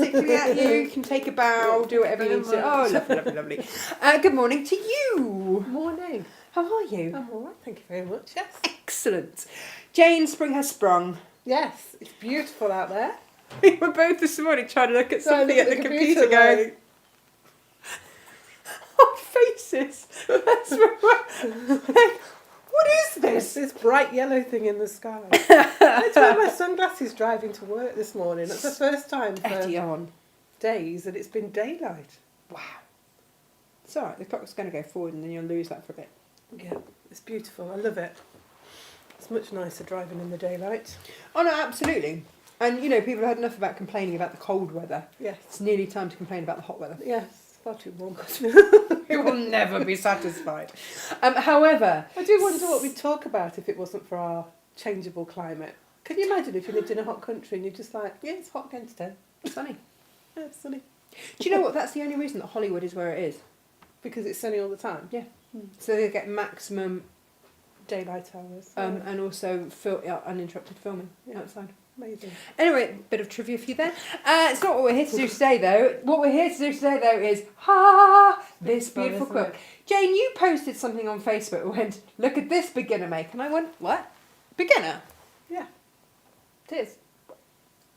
majestically at you. You can take a bow, do whatever you need to do. Oh, lovely, lovely, lovely. Good morning to you. Morning. How are you? I'm all right, thank you very much. Yes. Excellent. Jane, spring has sprung. Yes, it's beautiful out there. We were both this morning trying to look at something at the computer going, our faces. That's right. What is this? This bright yellow thing in the sky. I wear my sunglasses driving to work this morning. It's the first time for days that it's been daylight. Wow. It's alright, the clock's going to go forward and then you'll lose that for a bit. Yeah, it's beautiful. I love it. It's much nicer driving in the daylight. Oh no, absolutely. And you know, people have had enough about complaining about the cold weather. Yes. It's nearly time to complain about the hot weather. Yes, far too warm. We will never be satisfied. However, I do wonder what we'd talk about if it wasn't for our changeable climate. Can you imagine if you lived in a hot country and you're just like, yeah, it's hot again today. Sunny. Yeah, it's sunny. Do you know what? That's the only reason that Hollywood is where it is. Because it's sunny all the time? Yeah. So they get maximum daylight hours. and also uninterrupted filming outside. Amazing. Anyway, bit of trivia for you there. It's not what we're here to do today, though. What we're here to do today, though, is this beautiful quilt. Jane, you posted something on Facebook and went, look at this beginner make. And I went, what? Beginner? Yeah, it is.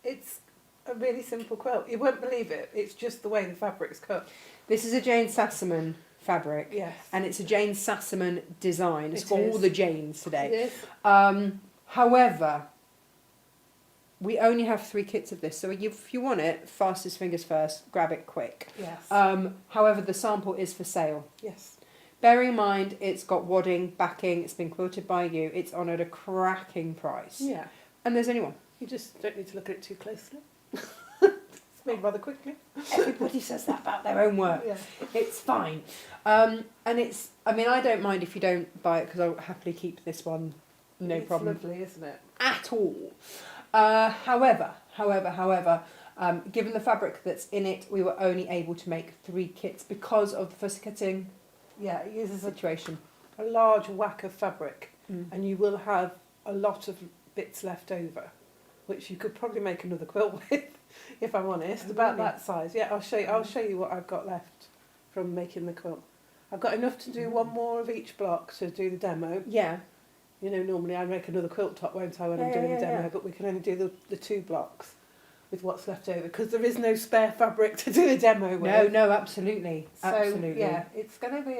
It's a really simple quilt. You won't believe it. It's just the way the fabric's cut. This is a Jane Sassaman fabric. Yes. And it's a Jane Sassaman design. It's got all the Janes today. It is. However, we only have 3 kits of this, so if you want it, fastest fingers first, grab it quick. Yes. However, the sample is for sale. Yes. Bearing in mind, it's got wadding, backing, it's been quilted by you, it's on at a cracking price. Yeah. And there's only one. You just don't need to look at it too closely. It's made rather quickly. Everybody says that about their own work. Yeah. It's fine. And it's, I mean, I don't mind if you don't buy it because I'll happily keep this one, no problem. It's lovely, isn't it? At all. However, given the fabric that's in it, we were only able to make 3 kits because of the fussy cutting Yeah, it uses situation. a large whack of fabric and you will have a lot of bits left over, which you could probably make another quilt with, if I'm honest, about that size. Yeah, I'll show you what I've got left from making the quilt. I've got enough to do one more of each block to do the demo. Yeah. You know, normally I make another quilt top, won't I, when I'm doing the demo, but we can only do the 2 blocks with what's left over, because there is no spare fabric to do a demo with. No, absolutely. So, Absolutely. yeah, it's going to be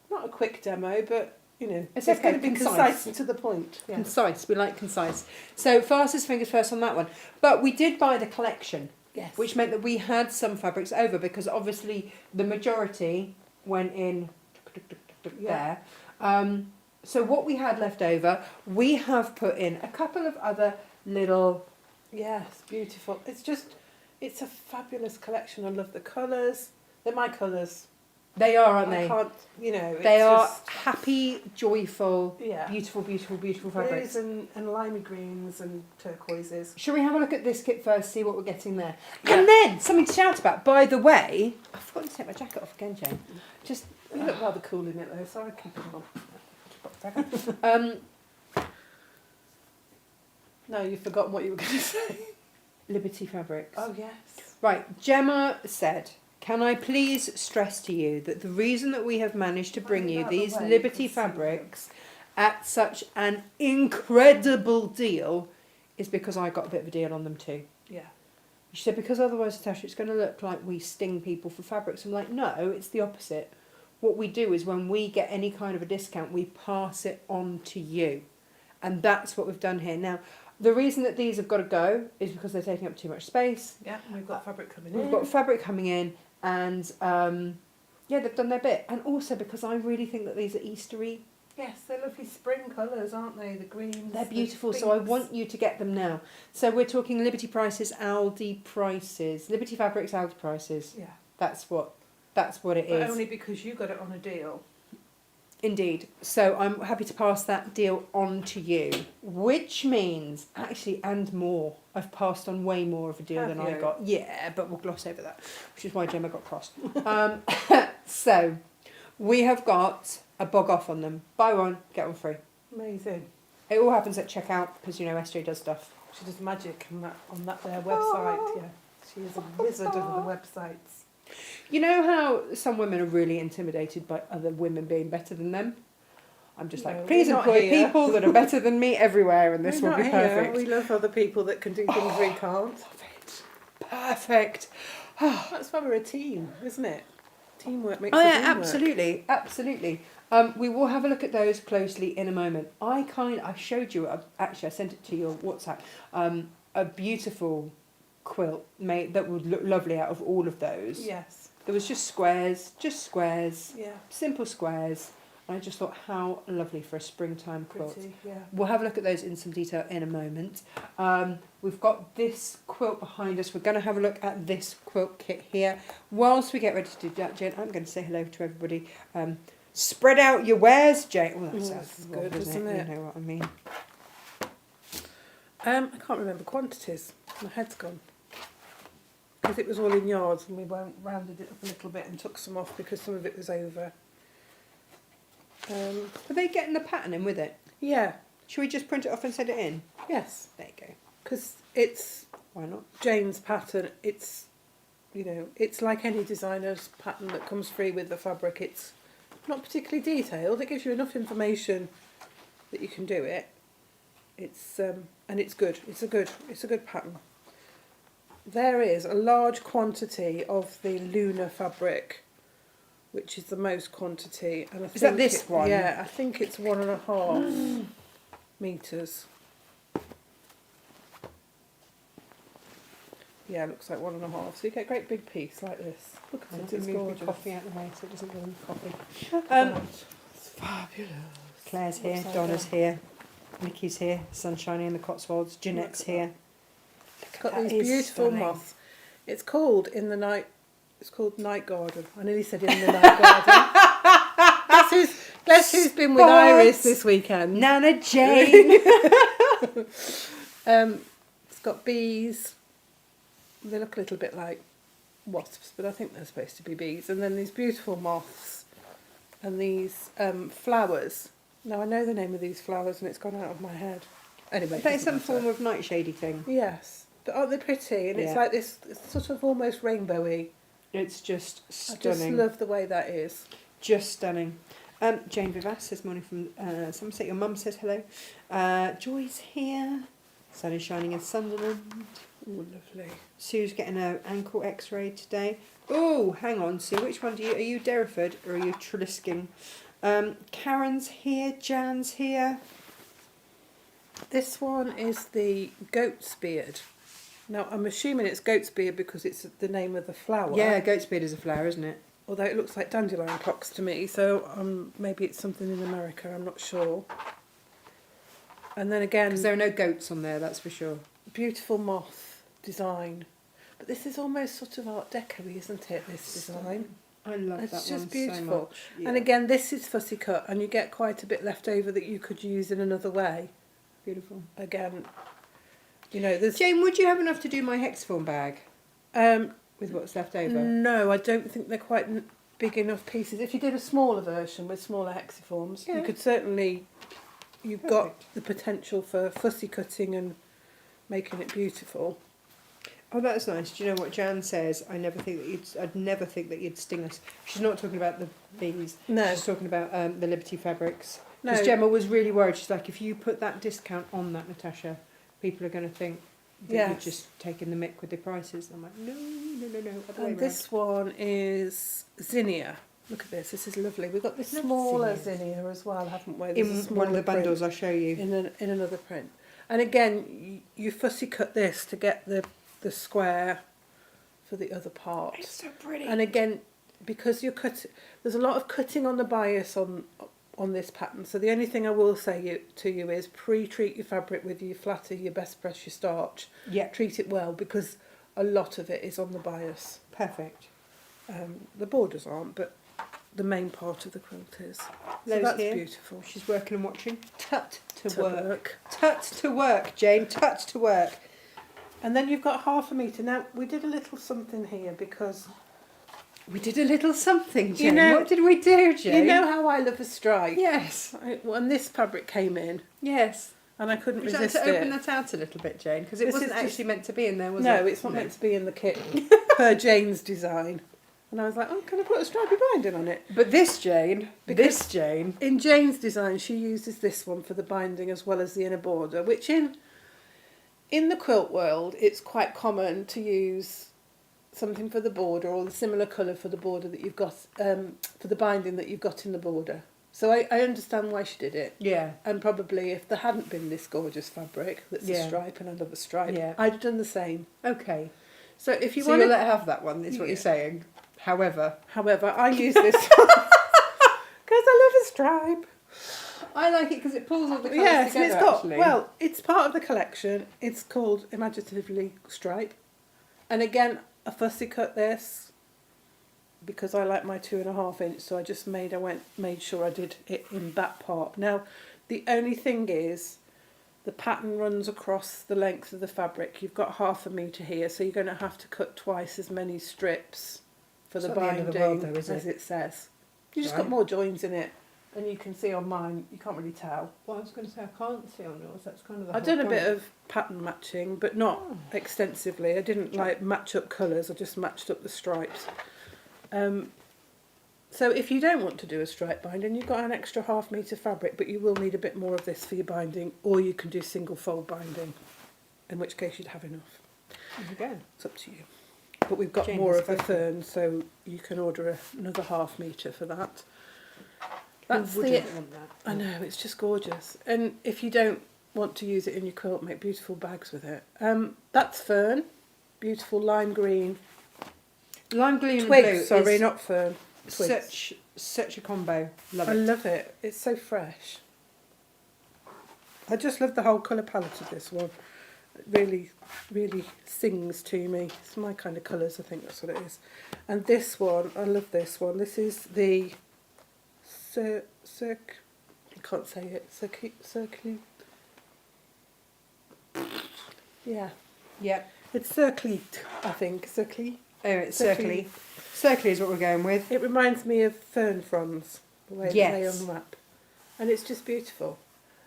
not a quick demo, but, you know, It's it's okay, going to be concise and to the point. Yeah. Concise, we like concise. So fastest fingers first on that one. But we did buy the collection, Yes. which meant that we had some fabrics over, because obviously the majority went in there. So what we had left over, we have put in a couple of other little... Yes, beautiful. It's a fabulous collection. I love the colours. They're my colours. They are, aren't I they? can't, you know. They are just happy, joyful, Yeah. beautiful, beautiful, beautiful blues fabrics. and limey greens and turquoises. Shall we have a look at this kit first, see what we're getting there? Yeah. And then, something to shout about, by the way, I've forgotten to take my jacket off again, Jane. Just, You look rather cool in it though, so I'd keep it on. No, you've forgotten what you were going to say. Liberty Fabrics. Oh, yes. Right, Gemma said, can I please stress to you that the reason that we have managed to bring you out the these way, Liberty you can see Fabrics at such an incredible deal is because I got a bit of a deal on them too. Yeah. She said, because otherwise, Natasha, it's going to look like we sting people for fabrics. I'm like, no, it's the opposite. What we do is when we get any kind of a discount, we pass it on to you. And that's what we've done here. Now, the reason that these have got to go is because they're taking up too much space. Yeah, we've got fabric coming in. We've got fabric coming in, and yeah, they've done their bit. And also because I really think that these are Eastery. Yes, they're lovely spring colours, aren't they? The greens. They're beautiful, the so I pinks. want you to get them now. So we're talking Liberty prices, Aldi prices. Liberty Fabrics, Aldi prices. Yeah. That's what it But is. only because you got it on a deal. Indeed. So I'm happy to pass that deal on to you, which means, actually, and more. I've passed on way more of a deal than I Have you? got. Yeah, but we'll gloss over that, which is why Gemma got cross. So we have got a bog off on them. Buy one, get one free. Amazing. It all happens at checkout because, you know, SJ does stuff. She does magic on that their website. Yeah. She is a wizard of the websites. You know how some women are really intimidated by other women being better than them? I'm just No, like, please we're not employ here. people that are better than me everywhere, and this We're will be not here. perfect. We love other people that can do things we can't. Love it. Perfect. That's why we're a team, isn't it? Teamwork makes Oh the yeah, dream work. absolutely, absolutely. We will have a look at those closely in a moment. I showed you, actually I sent it to your WhatsApp, a beautiful quilt made that would look lovely out of all of those. Yes. There was just squares, Yeah. simple squares. And I just thought, how lovely for a springtime quilt. Pretty, yeah. We'll have a look at those in some detail in a moment. We've got this quilt behind us. We're going to have a look at this quilt kit here. Whilst we get ready to do that, Jane, I'm going to say hello to everybody. Spread out your wares, Jane. Oh, that sounds good, isn't it? You know what I mean. I can't remember quantities. My head's gone. Because it was all in yards and we rounded it up a little bit and took some off because some of it was over. Are they getting the pattern in with it? Yeah. Should we just print it off and send it in? Yes. There you go. Because it's Why not? Jane's pattern. It's, you know, it's like any designer's pattern that comes free with the fabric. It's not particularly detailed. It gives you enough information that you can do it. It's and it's good. It's a good pattern. There is a large quantity of the lunar fabric, which is the most quantity. And I Is that this one? Yeah, I think it's 1.5 metres. Yeah, it looks like 1.5. So you get a great big piece like this. Look I'm at going it, to it's move my gorgeous. coffee out of the way so it doesn't go in the coffee. It's fabulous. Claire's here, Upside Donna's down. here, Nikki's here, sun's shining in the Cotswolds, Jeanette's Look at here. It's got That these is beautiful stunning. moths. It's called It's called Night Garden. I nearly said in the Night Garden. Guess who's been with Iris this weekend? Nana Jane. It's got bees. They look a little bit like wasps, but I think they're supposed to be bees. And then these beautiful moths and these flowers. Now I know the name of these flowers and it's gone out of my head. Anyway, There's some form of nightshady thing. Yes, but aren't they pretty? And Yeah. it's like this sort of almost rainbowy. It's just I just stunning. love the way that is. Just stunning. Jane Vivas says morning from Somerset. Your mum says hello. Joy's here. Sun is shining in Sunderland. Ooh, lovely. Sue's getting an ankle x-ray today. Oh, hang on, Sue. Which one are you Derriford or are you Trisking? Karen's here. Jan's here. This one is the goat's beard. Now, I'm assuming it's goat's beard because it's the name of the flower. Yeah, goat's beard is a flower, isn't it? Although it looks like dandelion clocks to me, so maybe it's something in America, I'm not sure. And then again, Because there are no goats on there, that's for sure. beautiful moth design. But this is almost sort of Art Deco-y, isn't it, this design? I love It's that just one so beautiful. much. Yeah. And again, this is fussy cut, and you get quite a bit left over that you could use in another way. Beautiful. Again, you know, there's... Jane, would you have enough to do my Hexiform bag with what's left over? No, I don't think they're quite big enough pieces. If you did a smaller version with smaller hexiforms, Yeah. you could certainly... You've got the potential for fussy cutting and making it beautiful. Oh, that's nice. Do you know what Jan says? I'd never think that you'd sting us. She's not talking about the bees. No. She's talking about the Liberty fabrics. No. Because Gemma was really worried. She's like, if you put that discount on that, Natasha, people are going to think that you're Yes. just taking the mick with the prices. And I'm like, no. Other way And this one is zinnia. Look at this. This is lovely. We've got this Love smaller zinnias. zinnia as well, haven't we? round. There's a In one of smaller the bundles, print I'll show you. in another print. And again, you fussy cut this to get the square for the other part. It's so pretty. And again, because there's a lot of cutting on the bias on this pattern. So the only thing I will say to you is pre-treat your fabric with your flatter, your best press, your starch. Yeah, Treat it well because a lot of it is on the bias. perfect. The borders aren't, but the main part of the quilt is. So Lo's that's here. beautiful. She's working and watching. Tut to To work. Tut to work, Jane. Tut to work. And then you've got 1/2 metre. Now, we did a little something here because... We did a little something, Jane. You know- What did we do, Jane? You know how I love a stripe? Yes. When this fabric came in, Yes. and I couldn't Would you like resist to open it. that out a little bit, Jane? Because it This wasn't is just- actually meant to be in there, was it? No, it's not meant to be in the kit per Jane's design. And I was like, oh, can I put a stripy binding on it? But this Jane, In Jane's design, she uses this one for the binding as well as the inner border, which in the quilt world, it's quite common to use something for the border or the similar colour for the border that you've got, for the binding that you've got in the border. So I understand why she did it. Yeah. And probably if there hadn't been this gorgeous fabric that's a stripe, and I love a stripe, I'd have done the same. Okay. So if you So want you'll let her have that one, is what you're saying. However, I use this one because I love a stripe. I like it because it pulls all the colours Yes, together, and it's got, actually. well, it's part of the collection. It's called Imaginatively Stripe. And again, I fussy cut this because I like my 2.5 inch, so I just made sure I did it in that part. Now, the only thing is, the pattern runs across the length of the fabric. You've got 1/2 metre here, so you're going to have to cut twice as many strips for the It's not the end binding of the world though, is as it? it says. You just Right. got more joins in it. And you can see on mine, you can't really tell. Well, I was going to say I can't see on yours. That's kind of the I've whole done a point. bit of pattern matching, but not extensively. I didn't like match up colours, I just matched up the stripes. So if you don't want to do a stripe binding, you've got an extra 1/2 metre fabric, but you will need a bit more of this for your binding, or you can do single fold binding, in which case you'd have enough. There you go. It's up to you. But we've got Jane more has of the spoken. fern, so you can order another 1/2 metre for that. That's Who the wouldn't want that? I know, it's just gorgeous. And if you don't want to use it in your quilt, make beautiful bags with it. That's fern, beautiful lime green. Lime green and Twig, blue sorry, is not fern. Twigs. such a combo. Love I it. love it. It's so fresh. I just love the whole colour palette of this one. It really, really sings to me. It's my kind of colours, I think that's what it is. And this one, I love this one. This is the I can't say it. Circly. Yeah. Yep. It's circlete, I think. Circly. Oh, it's Circly. circly. Circly is what we're going with. It reminds me of fern fronds, the way they Yes. unwrap. And it's just beautiful.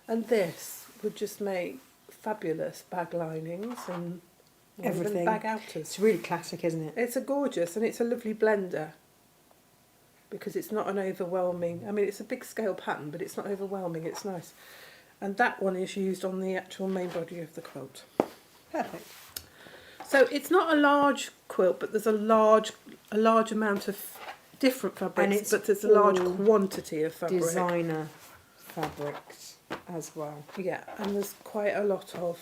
And this would just make fabulous bag linings and Everything. bag outers. It's really classic, isn't it? It's a gorgeous, and it's a lovely blender because it's not an overwhelming, I mean it's a big scale pattern, but it's not overwhelming, it's nice. And that one is used on the actual main body of the quilt. Perfect. So it's not a large quilt, but there's a large amount of different fabrics, And it's but there's a large all quantity of fabric. Designer fabrics as well. Yeah, and there's quite a lot of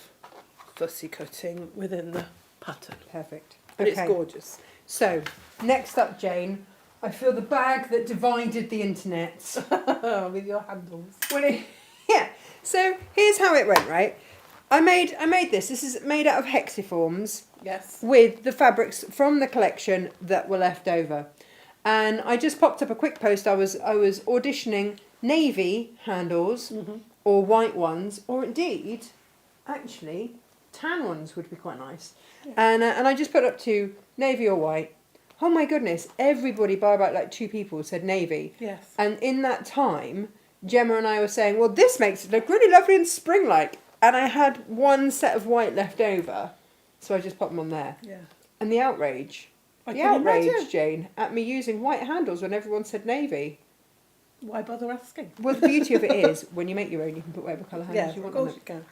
fussy cutting within the pattern. Perfect. But it's gorgeous. So, next up, Jane, I feel the bag that divided the internet. With your handles. Yeah. So here's how it went. Right. I made this. This is made out of Hexiforms Yes. with the fabrics from the collection that were left over, and I just popped up a quick post. I was auditioning navy handles or white ones, or indeed, actually, tan ones would be quite nice. Yeah. And I just put up to navy or white. Oh my goodness! Everybody, by about like 2 people, said navy. Yes. And in that time, Gemma and I were saying, well, this makes it look really lovely and spring-like. And I had one set of white left over, so I just popped them on there. Yeah. And the outrage, Jane, at me using white handles when everyone said navy. Why bother asking? Well, the beauty of it is, when you make your own, you can put whatever colour handles you of want on course it. you can.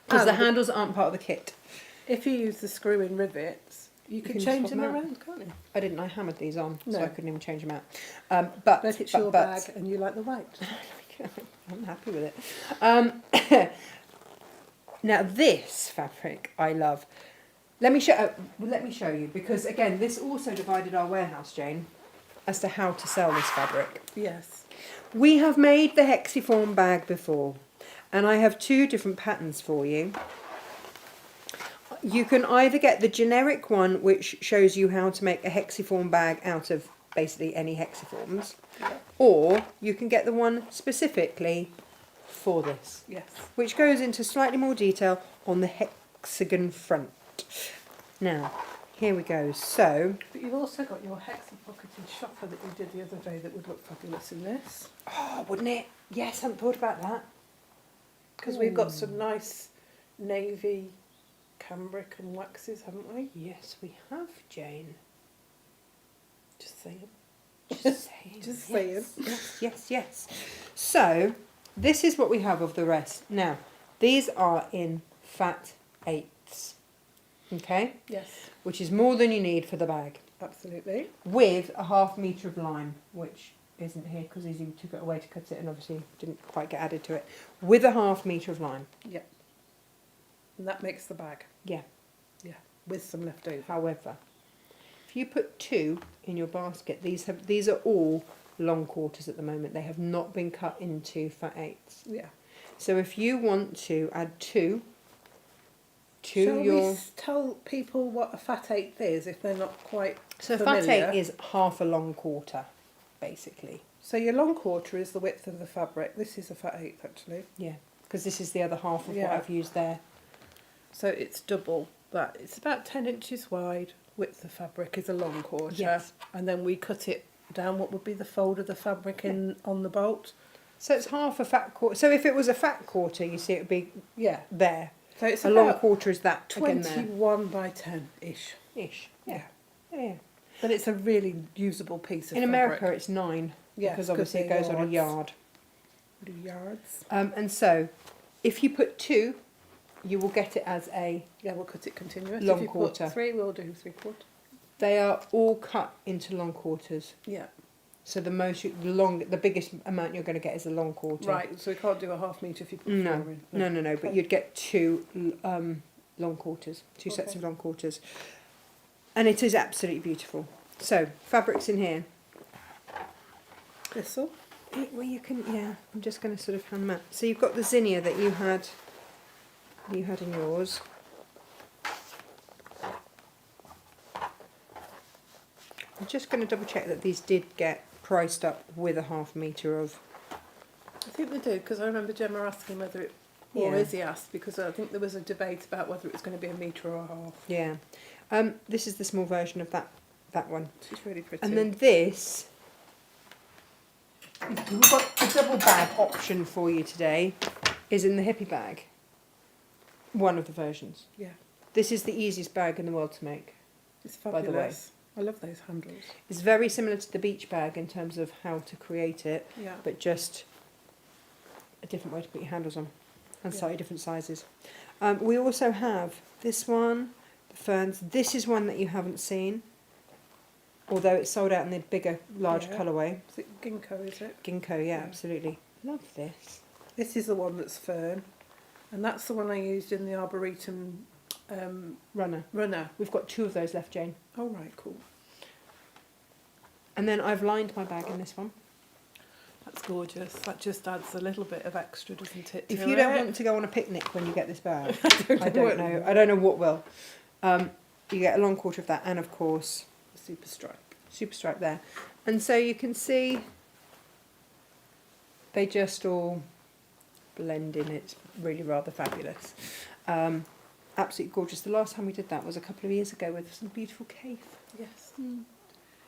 Because the handles aren't part of the kit. If you use the screw-in rivets, you can can change swap them them out. around, can't you? I didn't. I hammered these on, so No. I couldn't even change them out. But it's your bag and you like the white. I'm happy with it. Now this fabric I love. Let me show you, because again this also divided our warehouse, Jane, as to how to sell this fabric. Yes. We have made the Hexiform bag before, and I have 2 different patterns for you. You can either get the generic one, which shows you how to make a Hexiform bag out of basically any Hexiforms, or you can get the one specifically for this, Yes. which goes into slightly more detail on the hexagon front. Now, here we go. So, But you've also got your hexapocketed shopper that you did the other day that would look fabulous in this. oh, wouldn't it? Yes, I hadn't thought about that. Because we've got some nice navy cambric and waxes, haven't we? Yes, we have, Jane. Just saying. Just saying. Just saying. Yes. So, this is what we have of the rest. Now, these are in fat 8s. Okay? Yes. Which is more than you need for the bag. Absolutely. With a 1/2 metre of line, which isn't here because Izzy took it away to cut it and obviously didn't quite get added to it. With a 1/2 metre of line. Yeah. And that makes the bag. Yeah. Yeah. With some left over. However, if you put 2 in your basket, these are all long quarters at the moment. They have not been cut into fat 8s. Yeah. So if you want to add 2 to Shall your... we tell people what a fat 8th is if they're not quite So familiar? fat 8 is half a long quarter, basically. So your long quarter is the width of the fabric. This is a fat 8th actually. Yeah, because this is the other half of what Yeah. I've used there. So it's double that. It's about 10 inches wide. Width of fabric is a long quarter. Yes. And then we cut it down. What would be the fold of the fabric in on the bolt? So it's half a fat quarter. So if it was a fat quarter, you see it would be Yeah. there. So it's A long about quarter is that again there. 21 by 10-ish. Ish. Yeah. Yeah. But it's a really usable piece of In fabric. America, it's 9 Yeah, because obviously it goes on a yard. Do yards. And so, if you put 2, you will get it as a... Yeah, we'll cut it continuous. Long if you quarter. Put 3, we'll do 3/4. They are all cut into long quarters. Yeah. So the biggest amount you're going to get is a long quarter. Right, so we can't do a 1/2 metre if you put 4 No, in. no. But you'd get 2 long quarters, 2 sets Okay. of long quarters, and it is absolutely beautiful. So fabrics in here. Thistle. Well, you can. Yeah, I'm just going to sort of hand them out. So you've got the zinnia that you had in yours. I'm just going to double check that these did get priced up with a 1/2 metre of... I think they do, because I remember Gemma asking whether it, or Yeah. Izzy asked, because I think there was a debate about whether it was going to be a metre or a half. Yeah. This is the small version of that one. She's really pretty. And then this, we've got a double bag option for you today, is in the hippie bag. One of the versions. Yeah, This is the easiest bag in the world to make. it's by the way. fabulous. I love those handles. It's very similar to the beach bag in terms of how to create it, Yeah. but just a different way to put your handles on, and Yeah. slightly different sizes. We also have this one, the ferns. This is one that you haven't seen, although it's sold out in the bigger, large Yeah. colourway. Is it ginkgo, is it? Ginkgo, yeah, Yeah. absolutely. Love this. This is the one that's fern. And that's the one I used in the Arboretum Runner. We've got 2 of those left, Jane. Oh, right, cool. And then I've lined my bag in this one. That's gorgeous. That just adds a little bit of extra, doesn't it? If to you don't it? want to go on a picnic when you get this bag, I I don't know. I don't know what will. You get a long quarter of that, and of course, Super stripe. super stripe there. And so you can see they just all blend in. It's really rather fabulous. Absolutely gorgeous. The last time we did that was a couple of years ago with some beautiful cave. Yes.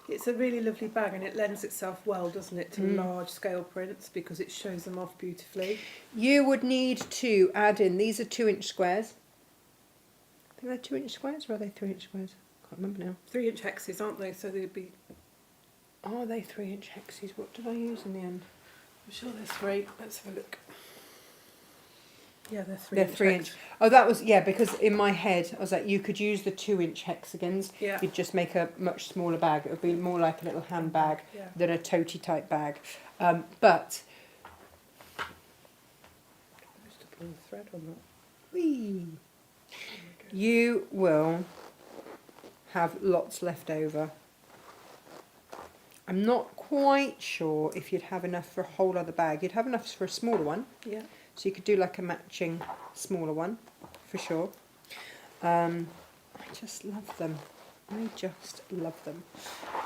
It's a really lovely bag, and it lends itself well, doesn't it, to large scale prints because it shows them off beautifully. You would need to add in, these are 2-inch squares. I think they're 2-inch squares, or are they 3-inch squares? Can't remember now. 3-inch hexes, aren't they? So they'd be. Are they 3-inch hexes? What did I use in the end? I'm sure there's 3. Let's have a look. Yeah, they're 3 They're 3-inch. Oh, that was, yeah, because in my head, I was like, you could use the 2-inch hexagons. Yeah. You'd just make a much smaller bag. It would be more like a little handbag Yeah. than a tote type bag. But, Just to pull the thread on that. whee, you will have lots left over. I'm not quite sure if you'd have enough for a whole other bag. You'd have enough for a smaller one. Yeah. So you could do like a matching smaller one, for sure. I just love them. I just love them.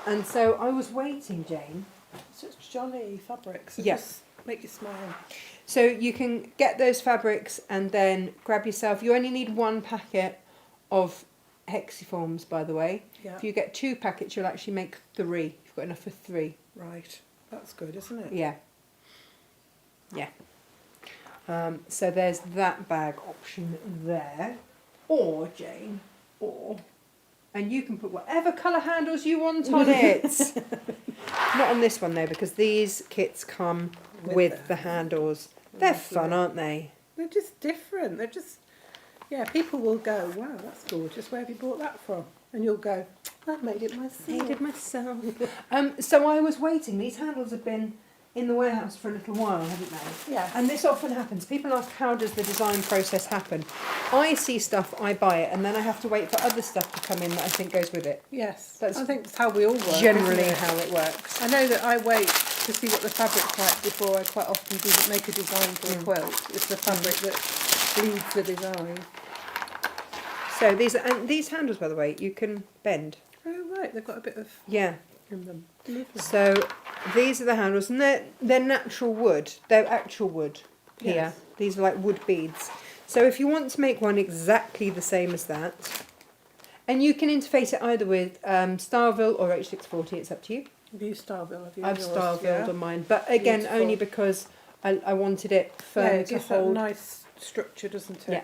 And so I was waiting, Jane. Such jolly fabrics. Yeah. Just make you smile. So you can get those fabrics and then grab yourself. You only need 1 packet of Hexiforms, by the way. Yeah. If you get 2 packets, you'll actually make 3. You've got enough for 3. Right. That's good, isn't it? Yeah. Yeah. So there's that bag option there. Or, Jane, and you can put whatever colour handles you want on it. Not on this one though, because these kits come with the handles. They're fun, aren't they? They're just different. They're just, yeah, people will go, wow, that's gorgeous. Where have you bought that from? And you'll go, I made it myself. Made it myself. So I was waiting. These handles have been in the warehouse for a little while, haven't they? Yeah. And this often happens. People ask, how does the design process happen? I see stuff, I buy it, and then I have to wait for other stuff to come in that I think goes with it. Yes. That's I think it's how we all work. Generally isn't it? how it works. I know that I wait to see what the fabric's like before I quite often do make a design for a quilt. It's the fabric that leads the design. So these handles, by the way, you can bend. Oh right, they've got a bit of Yeah. in them. Lovely. So these are the handles, and they're natural wood. They're actual wood here. Yes. These are like wood beads. So if you want to make one exactly the same as that, and you can interface it either with Starville or H640, it's up to you. Have you Starville? Have you? I've yours? Starvilled on mine, but again, Beautiful. only because I wanted it firm Yeah, it to gives that hold. nice structure, doesn't it? Yeah.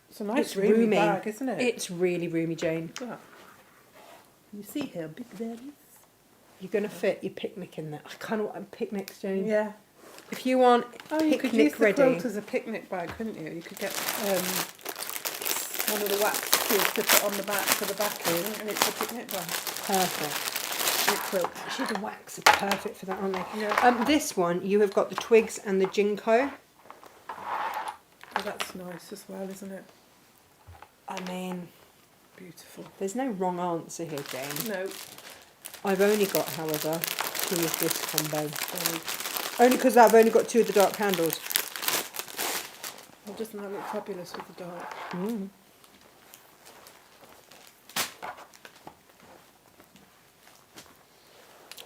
It's a nice It's roomy roomy. bag, isn't it? It's really roomy, Jane. Yeah. You see how big that is? You're going to fit your picnic in there. I kind of want picnics, Jane. Yeah. If you want You could use picnic the ready. quilt as a picnic bag, couldn't you? You could get one of the wax cubes to put on the back for the backing, and it's a picnic bag. Perfect. Picnic quilt. Actually, the wax are perfect for that, aren't they? Yeah. This one, you have got the twigs and the ginkgo. Oh, that's nice as well, isn't it? I mean, Beautiful. there's no wrong answer here, Jane. No. I've only got, however, 2 of this combo. Only because I've only got 2 of the dark handles. Well, doesn't that look fabulous with the dark? Mm.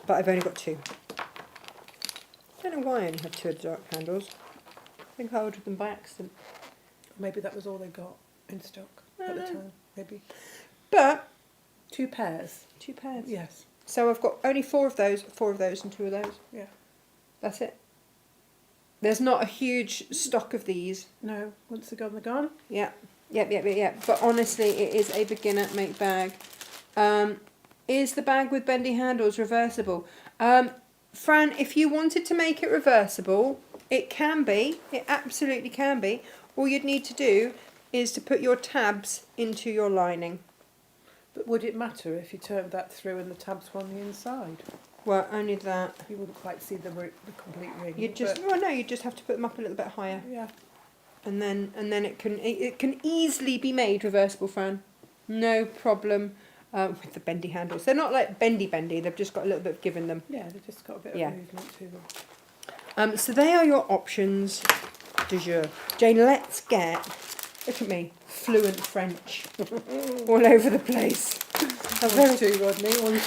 But I've only got 2. I don't know why I only had 2 of the dark handles. I think I ordered them by accident. Maybe that was all they got in stock at the time. Maybe. But 2 pairs. 2 pairs. Yes. So I've got only 4 of those, and 2 of those. Yeah. That's it. There's not a huge stock of these. No. Once they're gone, they're gone. Yeah. Yep. But honestly, it is a beginner make bag. Is the bag with bendy handles reversible? Fran, if you wanted to make it reversible, it can be. It absolutely can be. All you'd need to do is to put your tabs into your lining. But would it matter if you turned that through and the tabs were on the inside? Well, only that. You wouldn't quite see the complete ring. You just no, you just have to put them up a little bit higher, Yeah. and then it can easily be made reversible, Fran. No problem with the bendy handles. They're not like bendy. They've just got a little bit of give in them. Yeah, they've just got a bit Yeah. of movement to them. So they are your options du jour. Jane, let's get, look at me, fluent French all over the place. Mange two, Rodney. Mange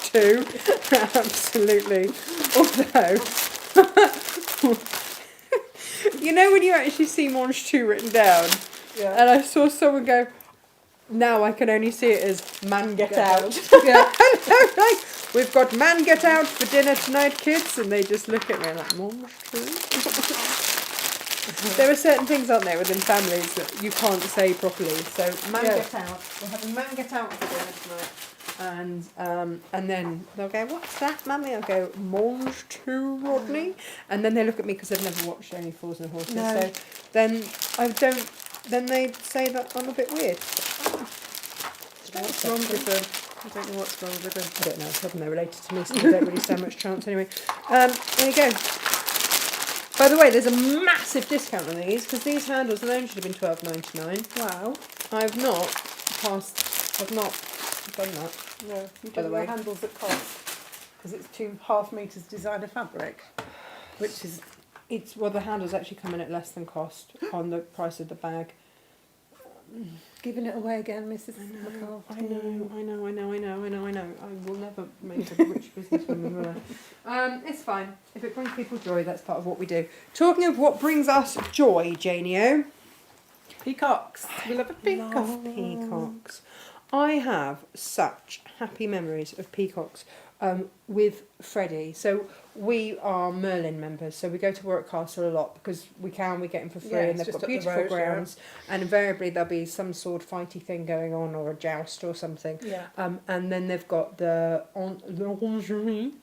two. Absolutely. Although, you know when you actually see mange two written down, Yeah. and I saw someone go, now I can only see it as man get out. Yeah. Like, we've got man get out for dinner tonight, kids, and they just look at me like, mange two? There are certain things, aren't there, within families that you can't say properly. So man get out. We're having man get out for dinner tonight, and then they'll go, "What's that, mummy?" I'll go, "Mange two, Rodney," and then they look at me because they've never watched any Fools and Horses. No. So then I don't. Then they say that I'm a bit weird. What's wrong with them? I don't know what's wrong with them. I don't know. I told them they're related to me, so they don't really stand much chance anyway. There you go. By the way, there's a massive discount on these because these handles alone should have been $12.99. Wow. I've not done that. No, you By the don't way. know handles at cost because it's 2.5 meters designer fabric, which is The handles actually come in at less than cost on the price of the bag. giving it away again, Mrs. I McCarthy. know. I will never make a rich businesswoman, will I? It's fine. If it brings people joy, that's part of what we do. Talking of what brings us joy, Janio. Peacocks. We love a peacock. Love peacocks. I have such happy memories of peacocks with Freddie. So we are Merlin members, so we go to Warwick Castle a lot because we get them for free, Yeah, and it's they've just got up the beautiful road, grounds, and invariably there'll be some sword fighty thing going on or a joust or something. Yeah. And then they've got the lingerie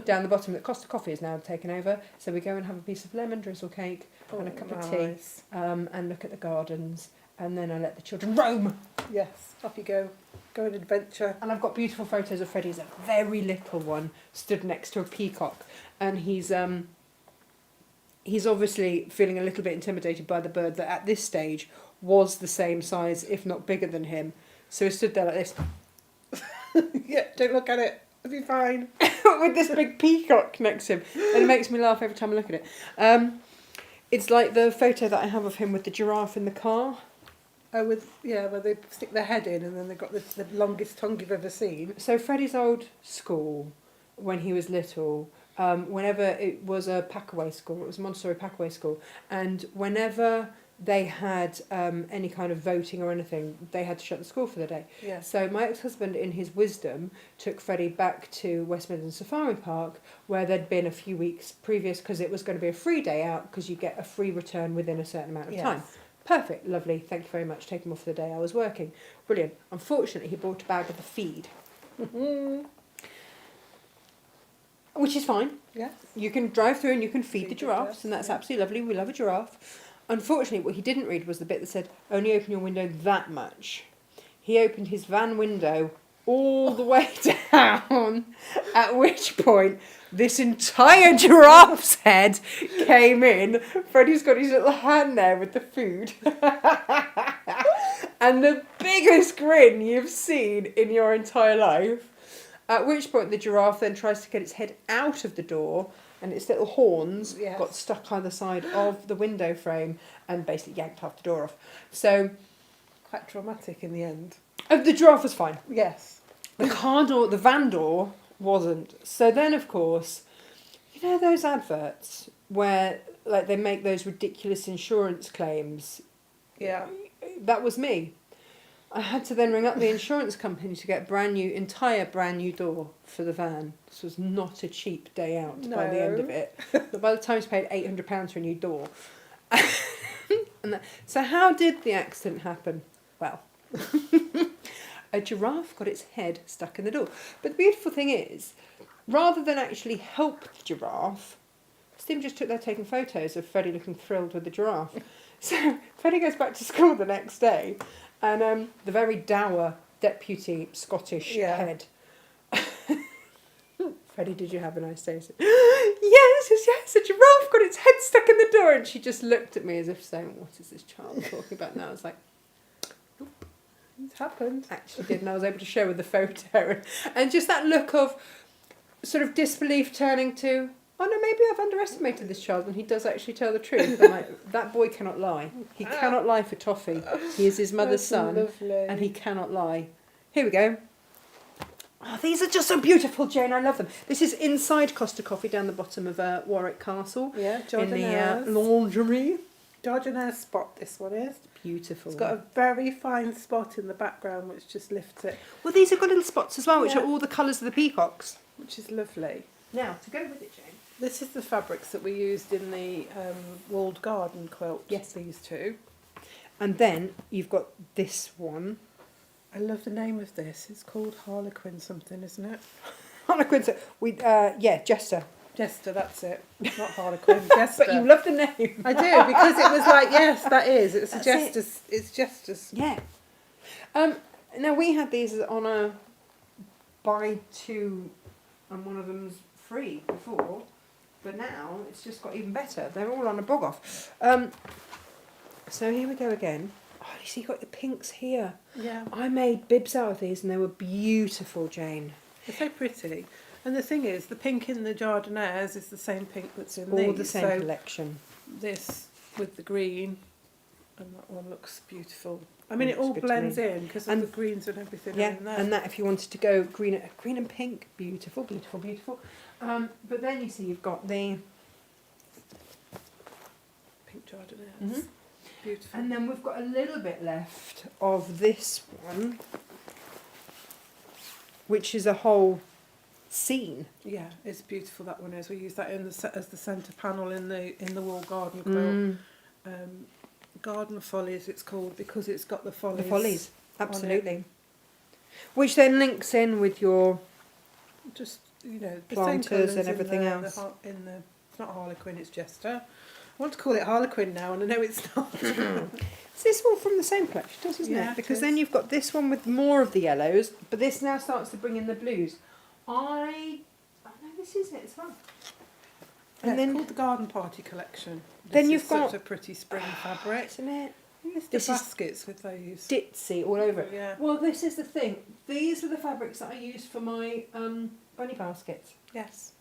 down the bottom that Costa Coffee is now taken over. So we go and have a piece of lemon drizzle cake and a cup of tea, and look at the gardens, and then I let the children roam. Yes, off you go. Go on adventure. And I've got beautiful photos of Freddie as a very little one stood next to a peacock, and he's obviously feeling a little bit intimidated by the bird that at this stage was the same size, if not bigger than him. So he stood there like this. Yeah, don't look at it. It'll be fine. With this big peacock next to him. And it makes me laugh every time I look at it. It's like the photo that I have of him with the giraffe in the car. Oh, where they stick their head in and then they've got the longest tongue you've ever seen. So Freddie's old school, when he was little, whenever it was a packaway school, it was a Montessori packaway school, and whenever they had any kind of voting or anything, they had to shut the school for the day. Yes. So my ex-husband, in his wisdom, took Freddie back to West Midlands Safari Park, where there'd been a few weeks previous, because it was going to be a free day out, because you get a free return within a certain amount of time. Perfect, lovely, thank you very much. Take him off for the day I was working. Brilliant. Unfortunately, he brought a bag of the feed. Which is fine. Yes. You can drive through and you can feed the giraffes, giraffes, and that's yeah. absolutely lovely. We love a giraffe. Unfortunately, what he didn't read was the bit that said, only open your window that much. He opened his van window all the way down, at which point this entire giraffe's head came in. Freddie's got his little hand there with the food. And the biggest grin you've seen in your entire life. At which point the giraffe then tries to get its head out of the door, and its little horns got stuck either side of the window frame and basically yanked half the door off. So, quite dramatic in the end. The giraffe was fine. Yes. The car door, the van door wasn't. So then, of course, you know those adverts where like they make those ridiculous insurance claims? Yeah. That was me. I had to then ring up the insurance company to get entire brand new door for the van. This was not a cheap day out by the end of it. But by the time I paid £800 for a new door. So how did the accident happen? Well, a giraffe got its head stuck in the door. But the beautiful thing is, rather than actually help the giraffe, Steve just took there taking photos of Freddie looking thrilled with the giraffe. So Freddie goes back to school the next day, and the very dour deputy Scottish head. Freddie, did you have a nice day? Said, yes, a giraffe got its head stuck in the door. And she just looked at me as if saying, what is this child talking about now? I was like, nope. It's happened. Actually did, and I was able to show her the photo. And just that look of sort of disbelief turning to, oh no, maybe I've underestimated this child, and he does actually tell the truth. I'm like, that boy cannot lie. He cannot lie for toffee. He is his mother's son, lovely. and he cannot lie. Here we go. Oh, these are just so beautiful, Jane. I love them. This is inside Costa Coffee down the bottom of Warwick Castle. Yeah, in the lingerie. Jardinaire's spot, this one is. Beautiful. It's got a very fine spot in the background which just lifts it. Well, these have got little spots as well, which are all the colours of the peacocks. Which is lovely. Now, to go with it, Jane. This is the fabrics that we used in the walled garden quilt. Yes. These two. And then you've got this one. I love the name of this. It's called Harlequin something, isn't it? Harlequin, Jester. Jester, that's it. Not Harlequin, Jester. But you love the name. I do, because it was like, yes, that is. It's a Jester's. It's Jester's. Yeah. Now, we had these on a buy two and one of them's free before, but now it's just got even better. They're all on a bog off. So here we go again. Oh, you see, you've got the pinks here. Yeah. I made bibs out of these and they were beautiful, Jane. They're so pretty. And the thing is, the pink in the Jardinaire's is the same pink that's in all these. The same collection. This with the green, and that one looks beautiful. I mean, it all blends in because of the greens and everything in there. And that if you wanted to go green and pink, beautiful, beautiful, beautiful. But then you see you've got the pink Jardinaire's. Mm-hmm. beautiful. And then we've got a little bit left of this one, which is a whole scene. Yeah, it's beautiful, that one is. We use that in the as the centre panel in the wall garden quilt. Garden follies it's called, because it's got the follies. The follies, absolutely. Which then links in with your just, you know, the planters same colours and everything else. It's not Harlequin, it's Jester. I want to call it Harlequin now, and I know it's not. Is this all from the same collection, doesn't Yeah, it? it Because is. then you've got this one with more of the yellows, but this now starts to bring in the blues. I know this is it as well. And And it's then called the Garden Party Collection. Then This you've is got- such a pretty spring fabric. isn't it? It's the this is baskets with those. ditzy all over it. Yeah. Well, this is the thing. These are the fabrics that I used for my bunny baskets, Yes.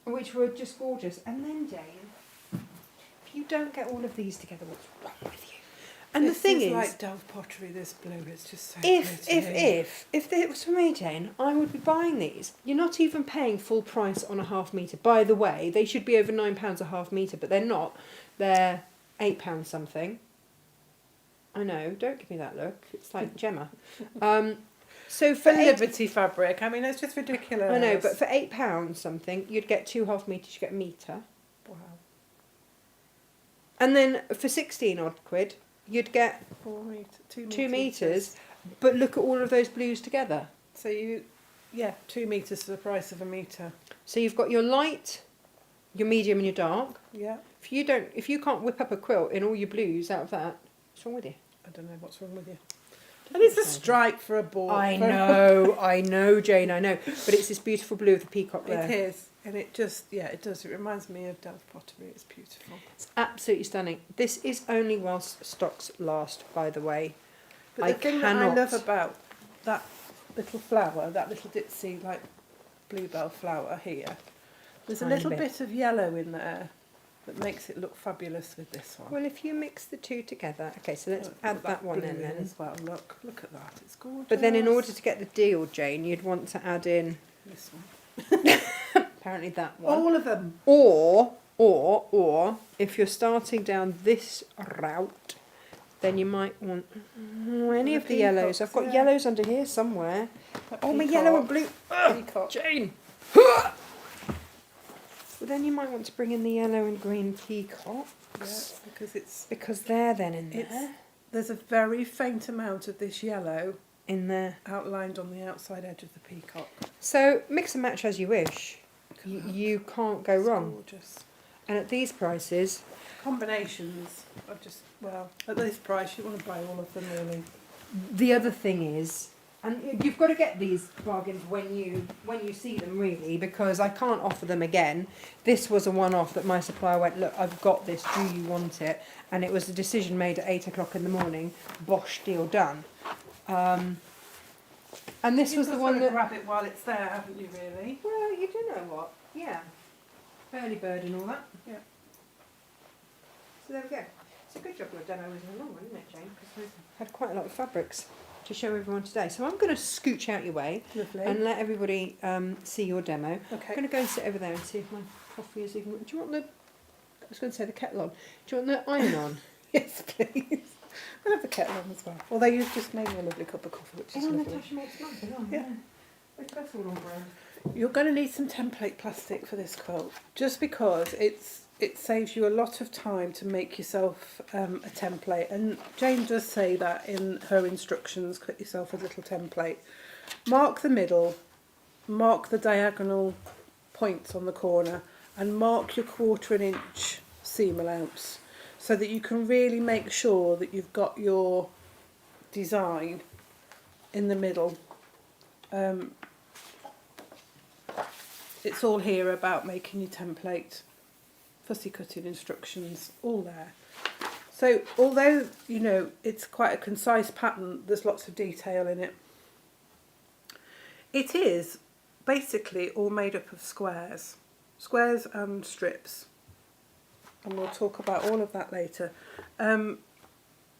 which were just gorgeous. And then, Jane, if you don't get all of these together, what's wrong with you? And This the thing is, like Delft pottery. This blue, it's just so if pretty. it was for me, Jane, I would be buying these. You're not even paying full price on a half metre. By the way, they should be over £9 a half metre, but they're not. They're £8 something. I know. Don't give me that look. It's like Gemma. So For for Liberty fabric, I mean, it's just ridiculous. I know, but for £8 something, you'd get 2 half metres. You get a metre, wow, and then for 16 odd quid, you'd get 4 metre, 2 2 metres. But look at all of those blues together. So 2 metres for the price of a metre. So you've got your light, your medium, and your dark. Yeah. If you can't whip up a quilt in all your blues out of that, what's wrong with you? I don't know what's wrong with you. And it's a stripe for a ball. I know, Jane, I know. But it's this beautiful blue of the peacock there. It is, and it just it does. It reminds me of Delft pottery. It's beautiful. It's absolutely stunning. This is only whilst stocks last, by the way. But I the thing that I cannot- love about that little flower, that little ditzy like bluebell flower here, there's a Tiny little bit. bit of yellow in there that makes it look fabulous with this one. Well, if you mix the two together, okay, so let's Look, add put that one blue in then. as well. Look at that. It's gorgeous. But then in order to get the deal, Jane, you'd want to add in this one, apparently that one. all of them. Or if you're starting down this route, then you might want any The of the yellows. I've got peacocks, yeah. yellows under here somewhere. That Oh, my peacock, yellow and blue. Ugh, peacock. Jane. But then you might want to bring in the yellow and green peacocks. Yeah, because it's Because they're then in It's- there. there's a very faint amount of this yellow In there. outlined on the outside edge of the peacock. So mix and match as you wish. You can't go It's wrong. Gorgeous. And at these prices, Combinations are just, well, at this price you want to buy all of them really. the other thing is, and you've got to get these bargains when you see them really, because I can't offer them again. This was a one-off that my supplier went, look, I've got this, do you want it? And it was a decision made at 8 o'clock in the morning, bosh, deal done. And this was the one that, grab it while it's there, haven't you really? well, you do know what, yeah, early bird and all that. Yeah. So there we go. It's a good job your demo was a long one, isn't it, Jane? Because we've had quite a lot of fabrics to show everyone today. So I'm going to scooch out your way Lovely. and let everybody see your demo. I'm Okay. going to go and sit over there and see if my coffee is even... Do you want the... I was going to say the kettle on. Do you want the iron on? Yes, please. We'll have the kettle on as well. Although you've just made me a lovely cup of coffee, which is Oh, lovely. Natasha Makes mine, oh, Yeah. We're both all on brand. You're going to need some template plastic for this quilt, just because it saves you a lot of time to make yourself a template. And Jane does say that in her instructions, cut yourself a little template. Mark the middle, mark the diagonal points on the corner, and mark your 1/4 inch seam allowance, so that you can really make sure that you've got your design in the middle. It's all here about making your template, fussy cutting instructions, all there. So although, you know, it's quite a concise pattern, there's lots of detail in it. It is basically all made up of squares and strips. And we'll talk about all of that later.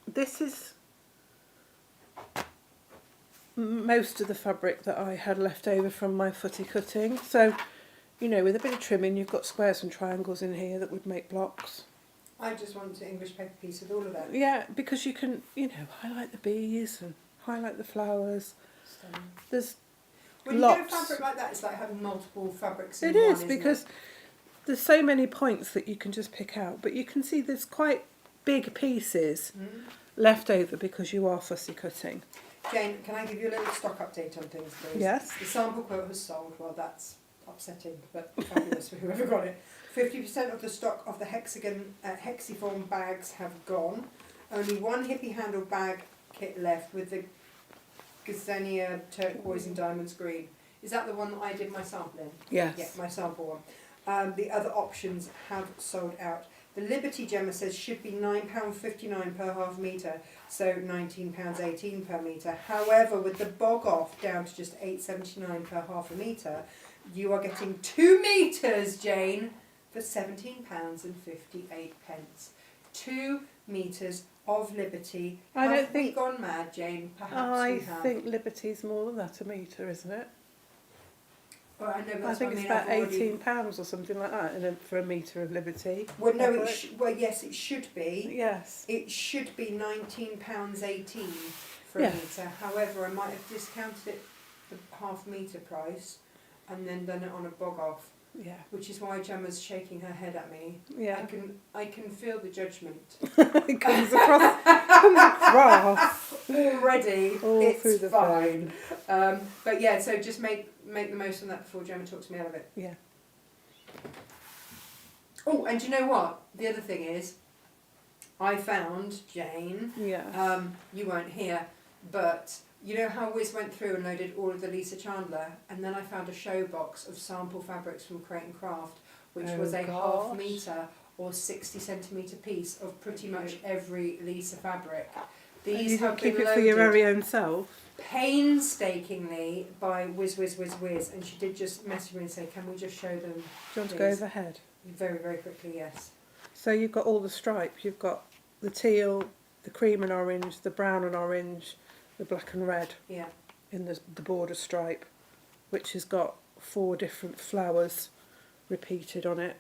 This is most of the fabric that I had left over from my footy cutting. So, you know, with a bit of trimming, you've got squares and triangles in here that would make blocks. I just want an English paper piece with all of that. Yeah, because you can, highlight the bees and highlight the flowers. Stunning. There's When you lots. do fabric like that, it's like having multiple fabrics It in one, is, isn't because it? there's so many points that you can just pick out, but you can see there's quite big pieces left over because you are fussy cutting. Jane, can I give you a little stock update on things, please? Yes. The sample quilt has sold. Well, that's upsetting, but fabulous for whoever got it. 50% of the stock of the Hexagon Hexiform bags have gone. Only one hippie handle bag kit left with the Gazania turquoise and diamonds green. Is that the one that I did my sample in? Yes. Yeah, my sample one. The other options have sold out. The Liberty Gemma says should be £9.59 per half metre, so £19.18 per metre. However, with the bog off down to just £8.79 per half a metre, you are getting 2 metres, Jane, for £17.58. 2 metres of Liberty. I don't Have we think- gone mad, Jane? Perhaps I we have. think Liberty's more than that a metre, isn't it? Well, I know, but I that's think what it's I mean, about I've already- £18 or something like that for a metre of Liberty. Well, no, fabric. well, yes, it should be. Yes. It should be £19.18 for Yeah. a metre. However, I might have discounted it the half metre price and then done it on a bog off, Yeah. which is why Gemma's shaking her head at me. Yeah. I can feel the judgment It comes across. already. All It's through the fine. But yeah, so just make the most of that before Gemma talks me out of it. Yeah. Oh, and do you know what? The other thing is, I found, Jane, Yeah. you weren't here, but you know how Wiz went through and loaded all of the Lisa Chandler, and then I found a show box of sample fabrics from Crate and Craft, which was a half metre or 60 centimetre piece of pretty much every Lisa fabric. And you These have keep been it for your loaded very own self. painstakingly by Wiz, and she did just message me and say, can we just show them? Do you want to go Please. overhead? Very, very quickly, yes. So you've got all the stripes. You've got the teal, the cream and orange, the brown and orange, the black and red Yeah. in the border stripe, which has got 4 different flowers repeated on it,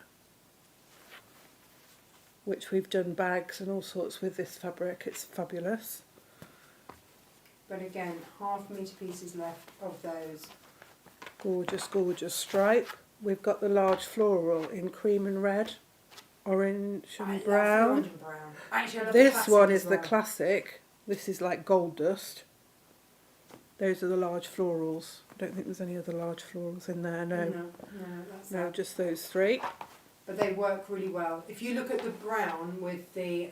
which we've done bags and all sorts with this fabric. It's fabulous. But again, half metre pieces left of those. Gorgeous, gorgeous stripe. We've got the large floral in cream and red, orange I and love the brown. orange and brown. Actually, I love the This classic one as is the well. classic. This is like gold dust. Those are the large florals. I don't think there's any other large florals in there, no. That's No, that. just those 3. But they work really well. If you look at the brown with the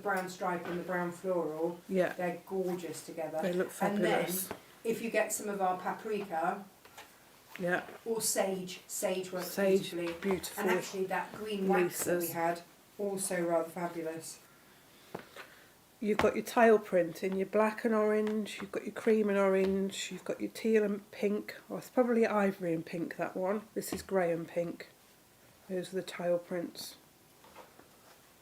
brown stripe and the brown floral, Yeah, they're gorgeous together. they look And then, fabulous. if you get some of our paprika Yeah, or sage works sage, beautifully. beautiful. And actually, that green wax that we Lisas. had, also rather fabulous. You've got your tile print in your black and orange, you've got your cream and orange, you've got your teal and pink. Oh, it's probably ivory and pink, that one. This is grey and pink. Those are the tile prints.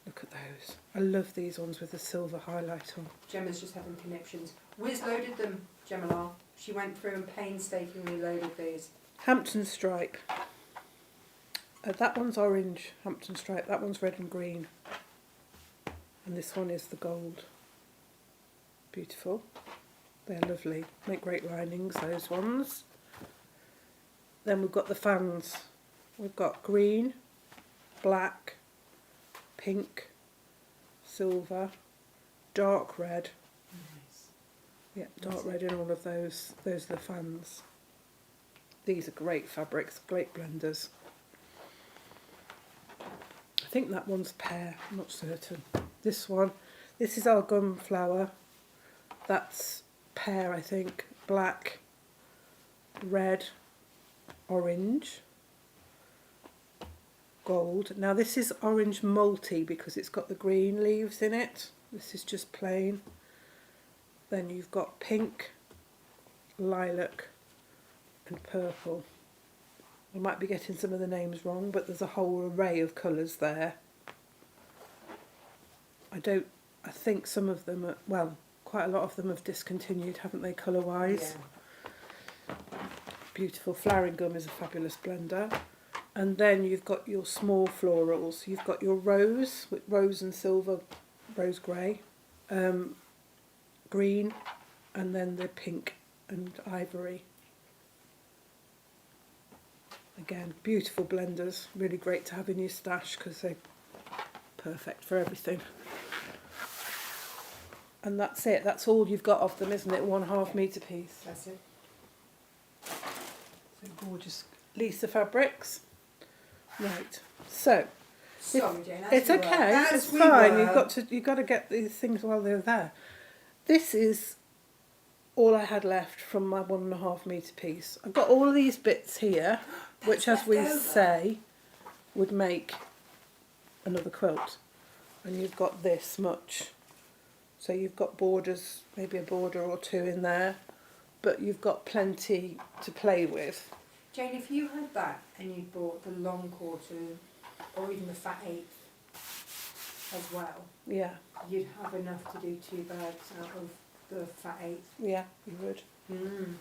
Look at those. I love these ones with the silver highlight on. Gemma's just having conniptions. Wiz loaded them, Gemma. She went through and painstakingly loaded these. Hampton stripe. That one's orange, Hampton stripe. That one's red and green. And this one is the gold. Beautiful. They're lovely. Make great linings, those ones. Then we've got the fans. We've got green, black, pink, silver, dark red. Nice. Yeah, dark red in all of those. Those are the fans. These are great fabrics, great blenders. I think that one's pear, I'm not certain. This one, this is our gunflower. That's pear, I think. Black, red, orange, gold. Now this is orange multi because it's got the green leaves in it. This is just plain. Then you've got pink, lilac and purple. I might be getting some of the names wrong, but there's a whole array of colours there. I think some of them are, well, quite a lot of them have discontinued, haven't they, colour-wise? Yeah. Beautiful. Flowering gum is a fabulous blender. And then you've got your small florals. You've got your rose, with rose and silver, rose grey, green, and then the pink and ivory. Again, beautiful blenders, really great to have in your stash because they're perfect for everything. And that's it, that's all you've got of them, isn't it? 1/2 metre piece. That's it. So gorgeous Lisa fabrics. Right, so Sorry, Jane. it's okay, it's fine. You've got to get these things while they're there. This is all I had left from my 1.5 metre piece. I've got all of these bits here, which, as we say, would make another quilt. And you've got this much. So you've got borders, maybe a border or two in there, but you've got plenty to play with. Jane, if you had that and you bought the long quarter or even the fat eighth as well, Yeah, you'd have enough to do 2 bags out of the fat eighth. yeah, you would. Mm.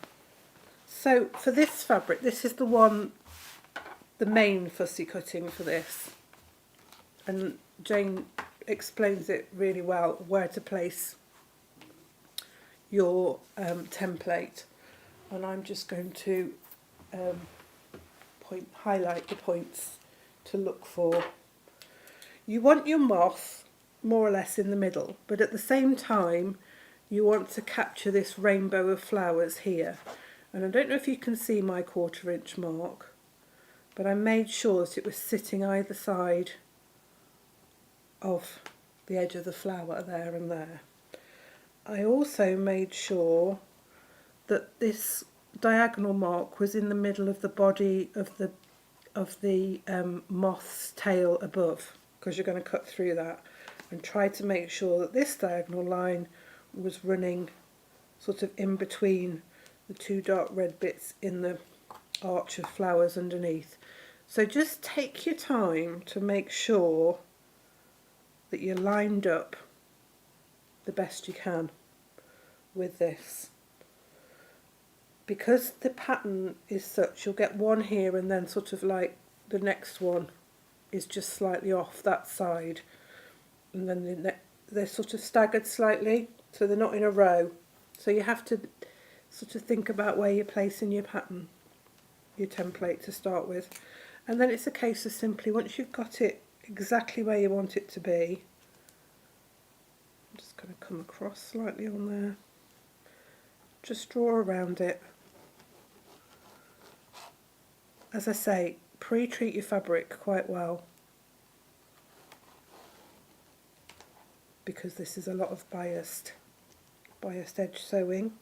So for this fabric, this is the one, the main fussy cutting for this. And Jane explains it really well, where to place your template. And I'm just going to highlight the points to look for. You want your moth more or less in the middle, but at the same time you want to capture this rainbow of flowers here. And I don't know if you can see my 1/4 inch mark, but I made sure that it was sitting either side of the edge of the flower there and there. I also made sure that this diagonal mark was in the middle of the body of the moth's tail above, because you're going to cut through that, and try to make sure that this diagonal line was running sort of in between the 2 dark red bits in the arch of flowers underneath. So just take your time to make sure that you're lined up the best you can with this. Because the pattern is such, you'll get one here and then sort of like the next one is just slightly off that side, and then they're sort of staggered slightly, so they're not in a row. So you have to sort of think about where you're placing your pattern, your template to start with. And then it's a case of simply, once you've got it exactly where you want it to be, I'm just going to come across slightly on there, just draw around it. As I say, pre-treat your fabric quite well, because this is a lot of biased edge sewing,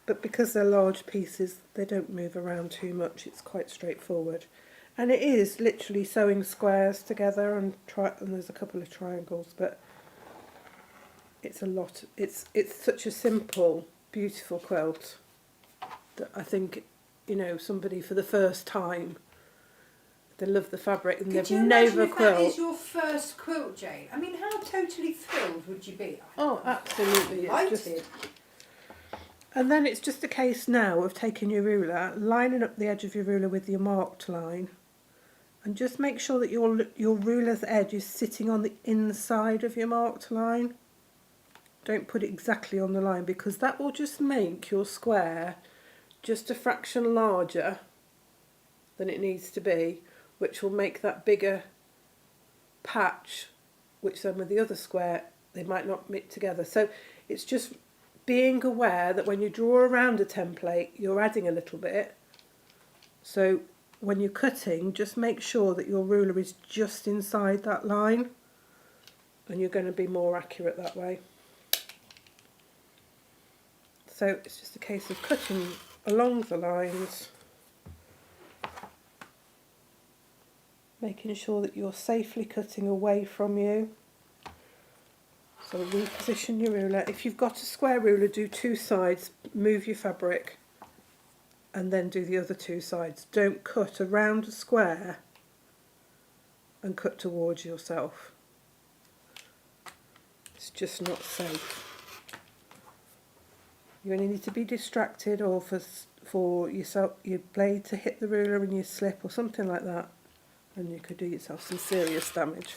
but because they're large pieces they don't move around too much, it's quite straightforward. And it is literally sewing squares together and there's a couple of triangles, but it's a lot. It's such a simple, beautiful quilt that I think, you know, somebody for the first time, they love the fabric and they've never quilted. That is your first quilt, Jane. I mean, how totally thrilled would you be? Oh, absolutely. And then it's just a case now of taking your ruler, lining up the edge of your ruler with your marked line, and just make sure that your ruler's edge is sitting on the inside of your marked line. Don't put it exactly on the line, because that will just make your square just a fraction larger than it needs to be, which will make that bigger patch, which then with the other square they might not meet together. So it's just being aware that when you draw around a template you're adding a little bit. So when you're cutting, just make sure that your ruler is just inside that line, and you're going to be more accurate that way. So it's just a case of cutting along the lines, making sure that you're safely cutting away from you. So reposition your ruler. If you've got a square ruler, do 2 sides, move your fabric, and then do the other 2 sides. Don't cut around a square and cut towards yourself. It's just not safe. You only need to be distracted or for for your blade to hit the ruler and you slip or something like that, and you could do yourself some serious damage.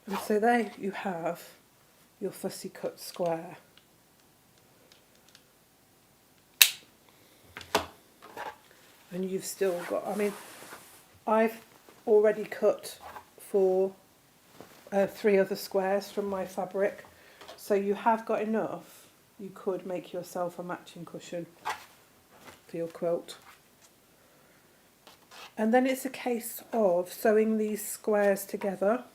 And so there you have your fussy cut square. And you've still got, I mean, I've already cut for 3 other squares from my fabric, so you have got enough. You could make yourself a matching cushion for your quilt. And then it's a case of sewing these squares together.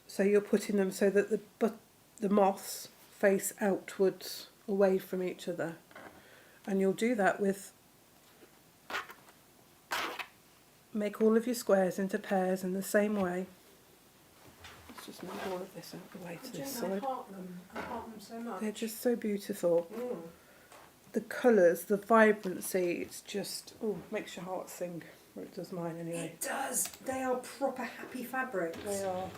So you're putting them so that the moths face outwards away from each other. And you'll do that with, make all of your squares into pairs in the same way. Let's just move all of this out of the way to this side. I heart them so much. They're just so beautiful. Mm. The colours, the vibrancy, it's just, makes your heart sing. Or it does mine anyway. It does. They are proper happy fabrics. They are.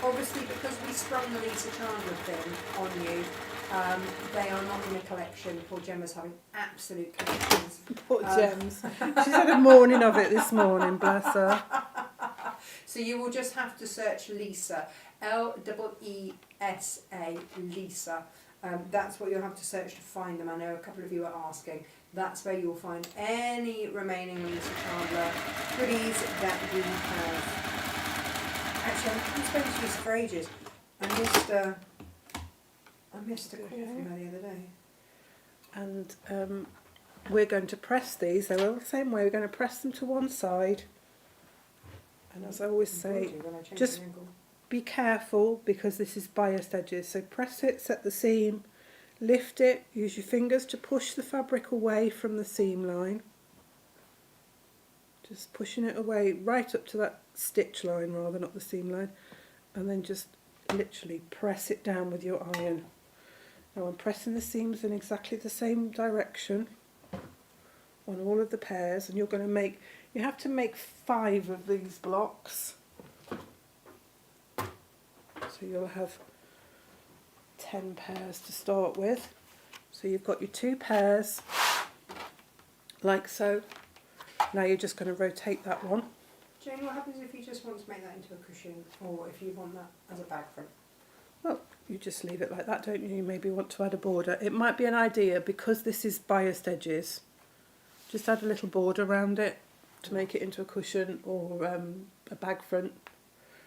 Obviously, because we sprung the Lisa Chandler thing on you, they are not in a collection. Poor Gemma's having absolute collections. Poor Gems. She's had a morning of it this morning, bless her. So you will just have to search Lisa, L-E-E-S-A, Lisa. That's what you'll have to search to find them. I know a couple of you are asking. That's where you'll find any remaining Lisa Chandler goodies that we have. Actually, I haven't spoken to Lisa for ages. I missed a call from her the other day. And we're going to press these. They're all the same way. We're going to press them to one side. And as I always say, just be careful because this is biased edges. So press it, set the seam, lift it, use your fingers to push the fabric away from the seam line. Just pushing it away right up to that stitch line rather, not the seam line. And then just literally press it down with your iron. Now I'm pressing the seams in exactly the same direction on all of the pairs, and you're going to make, you have to make 5 of these blocks. So you'll have 10 pairs to start with. So you've got your 2 pairs, like so. Now you're just going to rotate that one. Jane, what happens if you just want to make that into a cushion, or if you want that as a bag front? Well, you just leave it like that, don't you? You maybe want to add a border. It might be an idea, because this is biased edges, just add a little border around it to make it into a cushion or a bag front.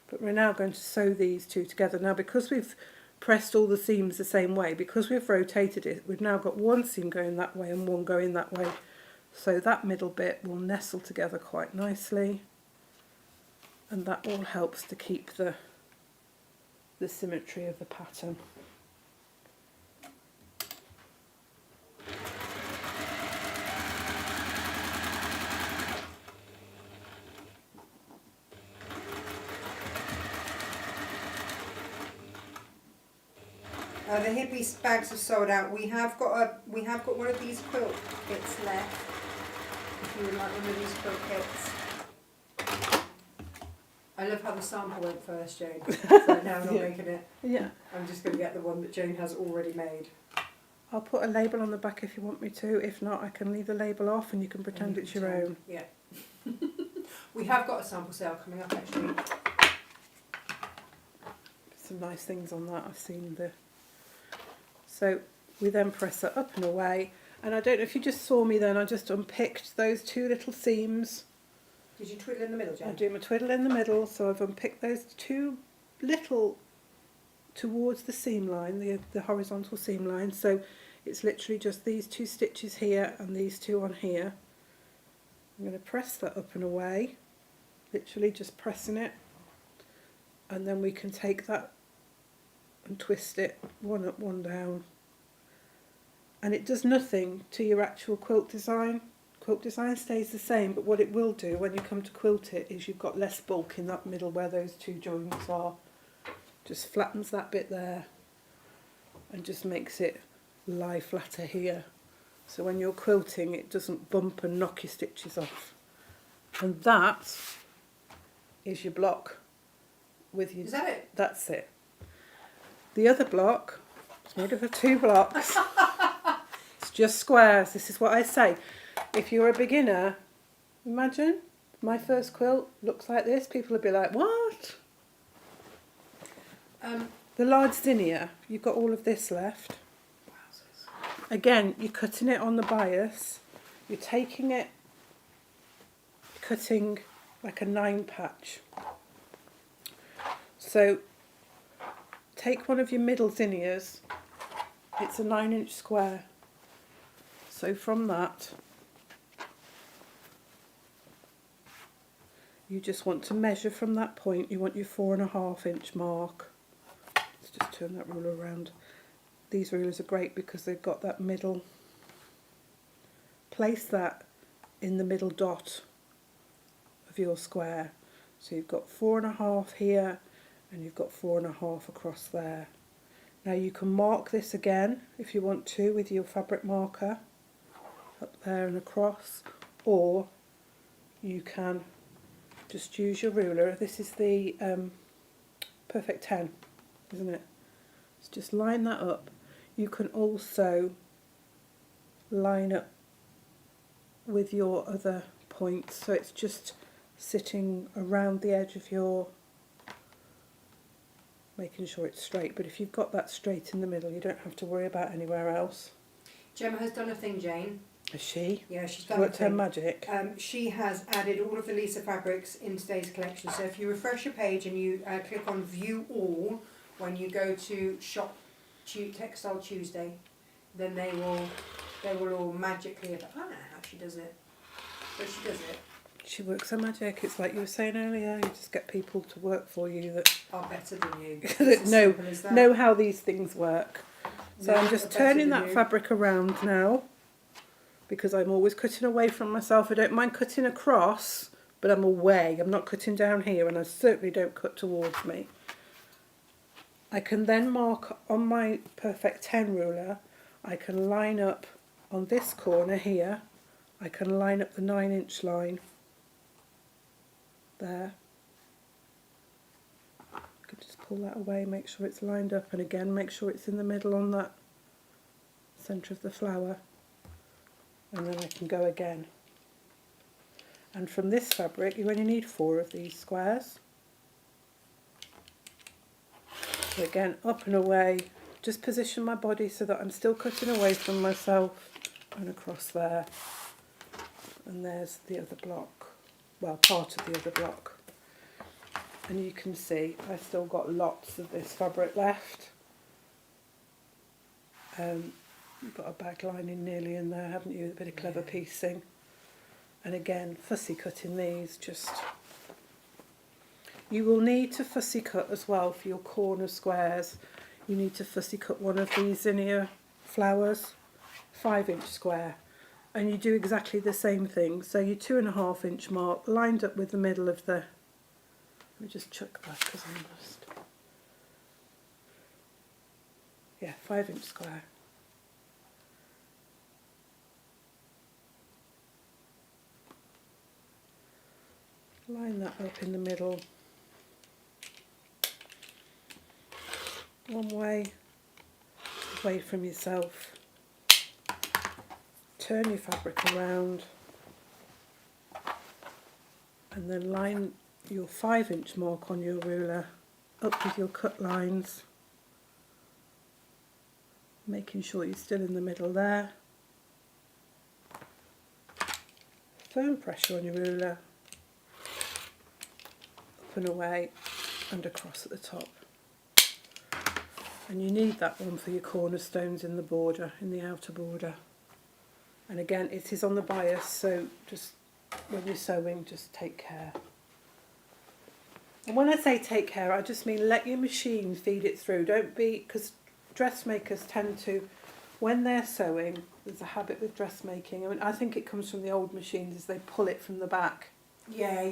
But we're now going to sew these 2 together. Now, because we've pressed all the seams the same way, because we've rotated it, we've now got one seam going that way and one going that way. So that middle bit will nestle together quite nicely, and that all helps to keep the symmetry of the pattern. The hippie bags are sold out. We have got one of these quilt kits left. If you would like one of these quilt kits. I love how the sample went first, Jane. So now I'm not making it. Yeah. I'm just going to get the one that Jane has already made. I'll put a label on the back if you want me to. If not, I can leave the label off and you can pretend it's your own. Yeah. We have got a sample sale coming up actually. Some nice things on that. I've seen the... So we then press that up and away. And I don't know if you just saw me then, I just unpicked those 2 little seams. Did you twiddle in the middle, Jane? I do my twiddle in the middle, so I've unpicked those 2 little towards the seam line, the horizontal seam line. So it's literally just these 2 stitches here and these 2 on here. I'm going to press that up and away, literally just pressing it. And then we can take that and twist it, one up, one down. And it does nothing to your actual quilt design. Quilt design stays the same, but what it will do when you come to quilt it is you've got less bulk in that middle where those 2 joints are. Just flattens that bit there and just makes it lie flatter here. So when you're quilting it doesn't bump and knock your stitches off. And that is your block with your... Is that it? That's it. The other block is made up of 2 blocks. It's just squares. This is what I say. If you're a beginner, imagine my first quilt looks like this. People will be like, what? The large zinnia, you've got all of this left. Again, you're cutting it on the bias. You're taking it, cutting like a 9 patch. So take one of your middle zinnias. It's a 9-inch square. So from that, you just want to measure from that point. You want your 4.5-inch mark. Let's just turn that ruler around. These rulers are great because they've got that middle. Place that in the middle dot of your square. So you've got 4.5 here and you've got 4.5 across there. Now you can mark this again if you want to with your fabric marker up there and across, or you can just use your ruler. This is the Perfect 10, isn't it? So just line that up. You can also line up with your other points, so it's just sitting around the edge of your, making sure it's straight. But if you've got that straight in the middle, you don't have to worry about anywhere else. Gemma has done a thing, Jane. Has she? Yeah, she's done Worked a thing. her magic. She has added all of the Lisa fabrics in today's collection. So if you refresh your page and you click on View All when you go to Shop Textile Tuesday, then they will all magically. I don't know how she does it, but she does it. She works her magic. It's like you were saying earlier. You just get people to work for you that are better than you. that know how these things work. So No, I'm just turning that fabric around now, because I'm always cutting away from myself. I don't mind cutting across, but I'm away. I'm not cutting down here, and I certainly don't cut towards me. I can then mark on my Perfect 10 ruler. I can line up on this corner here. I can line up the 9-inch line there. I can just pull that away, make sure it's lined up, and again make sure it's in the middle on that centre of the flower. And then I can go again. And from this fabric you only need 4 of these squares. So again, up and away, just position my body so that I'm still cutting away from myself, and across there. And there's the other block, well, part of the other block. And you can see I've still got lots of this fabric left. You've got a bag lining nearly in there, haven't you? A bit of clever piecing. And again, fussy cutting these, just... You will need to fussy cut as well for your corner squares. You need to fussy cut one of these zinnia flowers, 5-inch square. And you do exactly the same thing. So your 2.5-inch mark lined up with the middle of the... Let me just chuck that because I'm just... Yeah, 5-inch square. Line that up in the middle. One way, away from yourself. Turn your fabric around. And then line your 5-inch mark on your ruler up with your cut lines. Making sure you're still in the middle there. Firm pressure on your ruler. Up and away and across at the top. And you need that one for your cornerstones in the border, in the outer border. And again, it is on the bias, so just when you're sewing, just take care. And when I say take care, I just mean let your machine feed it through. Don't be, because dressmakers tend to, when they're sewing, there's a habit with dressmaking. I mean, I think it comes from the old machines, is they pull it from the back. Yeah.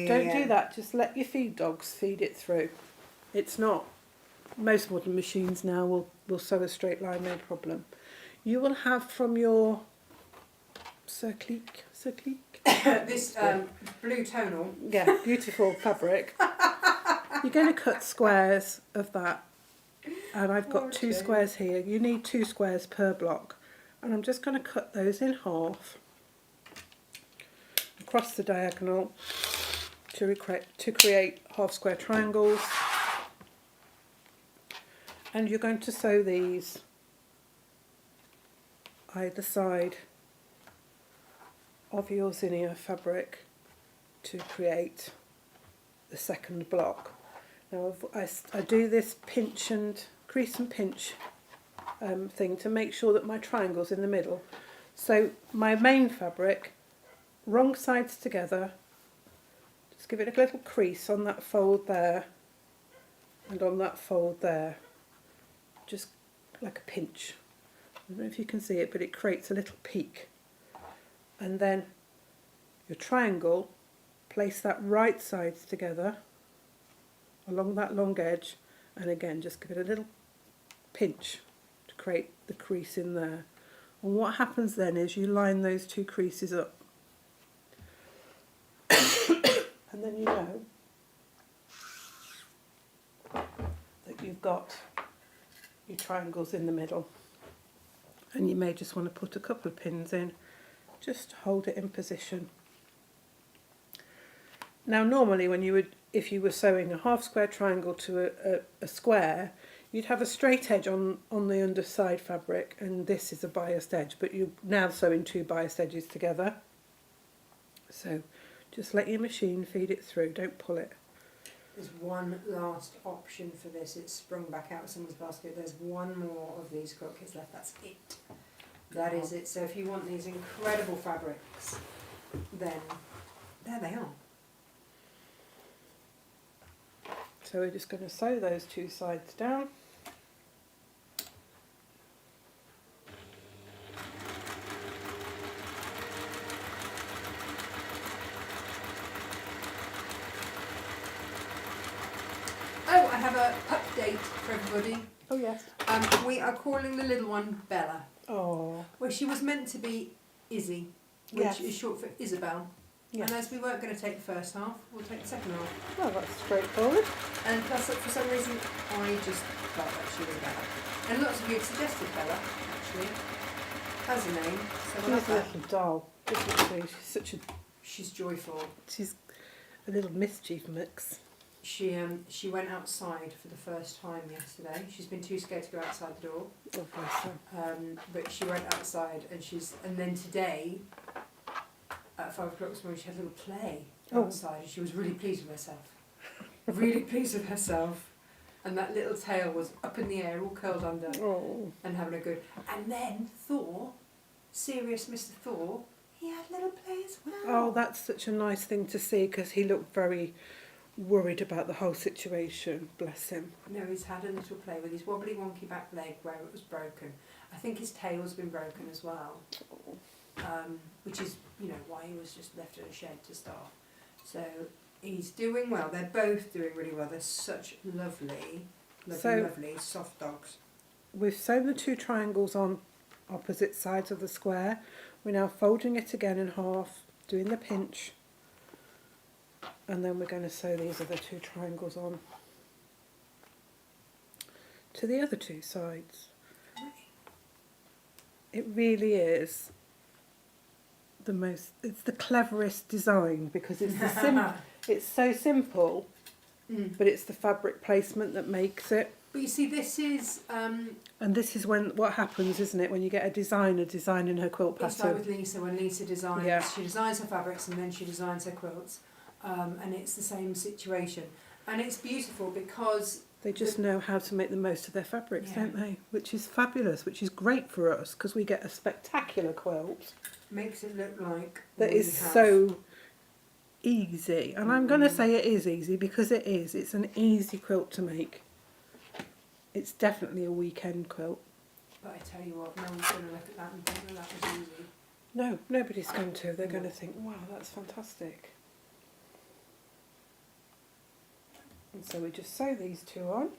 Don't do that. Just let your feed dogs feed it through. It's not. Most modern machines now will sew a straight line, no problem. You will have from your circlique, this blue tonal. yeah, beautiful fabric. You're going to cut squares of that and I've got 2 squares here. You need 2 squares per block, and I'm just going to cut those in half across the diagonal to create half square triangles. And you're going to sew these either side of your zinnia fabric to create the second block. Now I do this pinch and crease and pinch thing to make sure that my triangle's in the middle. So my main fabric, wrong sides together, just give it a little crease on that fold there and on that fold there, just like a pinch. I don't know if you can see it, but it creates a little peak. And then your triangle, place that right sides together along that long edge, and again just give it a little pinch to create the crease in there. And what happens then is you line those 2 creases up, and then you know that you've got your triangles in the middle. And you may just want to put a couple of pins in just to hold it in position. Now normally if you were sewing a half square triangle to a square, you'd have a straight edge on the underside fabric, and this is a biased edge, but you're now sewing 2 biased edges together. So just let your machine feed it through, don't pull it. There's one last option for this. It's sprung back out of someone's basket. There's one more of these quilt kits left. That's it. That is it. So if you want these incredible fabrics, then there they are. So we're just going to sew those 2 sides down. Oh, I have a update for everybody. Oh yes. We are calling the little one Bella. Oh. Well, she was meant to be Izzy, which is short for Isabel. Yes. And as we weren't going to take the first half, we'll take the second half. Well, that's straightforward. And plus, for some reason, I just felt that she was Bella. And lots of you had suggested Bella, actually, as a name. So She's a little doll, isn't she? She's joyful. She's a little mischief mix. She went outside for the first time yesterday. She's been too scared to go outside the door. Oh, bless her. But she went outside, and then today, at 5 o'clock this morning, she had a little play outside, and she was really pleased with herself. Really pleased with herself. And that little tail was up in the air, all curled under, and having a good. And then Thor, serious Mr. Thor, he had a little play as well. Oh, that's such a nice thing to see, because he looked very worried about the whole situation. Bless him. No, he's had a little play with his wobbly wonky back leg where it was broken. I think his tail's been broken as well. Which is, why he was just left in a shed to start. So he's doing well. They're both doing really well. They're such lovely soft dogs. We've sewn the 2 triangles on opposite sides of the square. We're now folding it again in half, doing the pinch, and then we're going to sew these other 2 triangles on to the other 2 sides. It really is it's the cleverest design, because it's it's so simple, but it's the fabric placement that makes it. But you see, this is and this is what happens, isn't it, when you get a designer designing her quilt pattern. It's like with Lisa, when Lisa designs, she designs her fabrics and then she designs her quilts, and it's the same situation, and it's beautiful because they just know how to make the most of their fabrics, don't they? Which is fabulous, which is great for us, because we get a spectacular quilt. Makes it look like that is so easy. And I'm going to say it is easy, because it is. It's an easy quilt to make. It's definitely a weekend quilt. But I tell you what, no one's going to look at that and think that was easy. No, nobody's going to. They're going to think, wow, that's fantastic. And so we just sew these 2 on.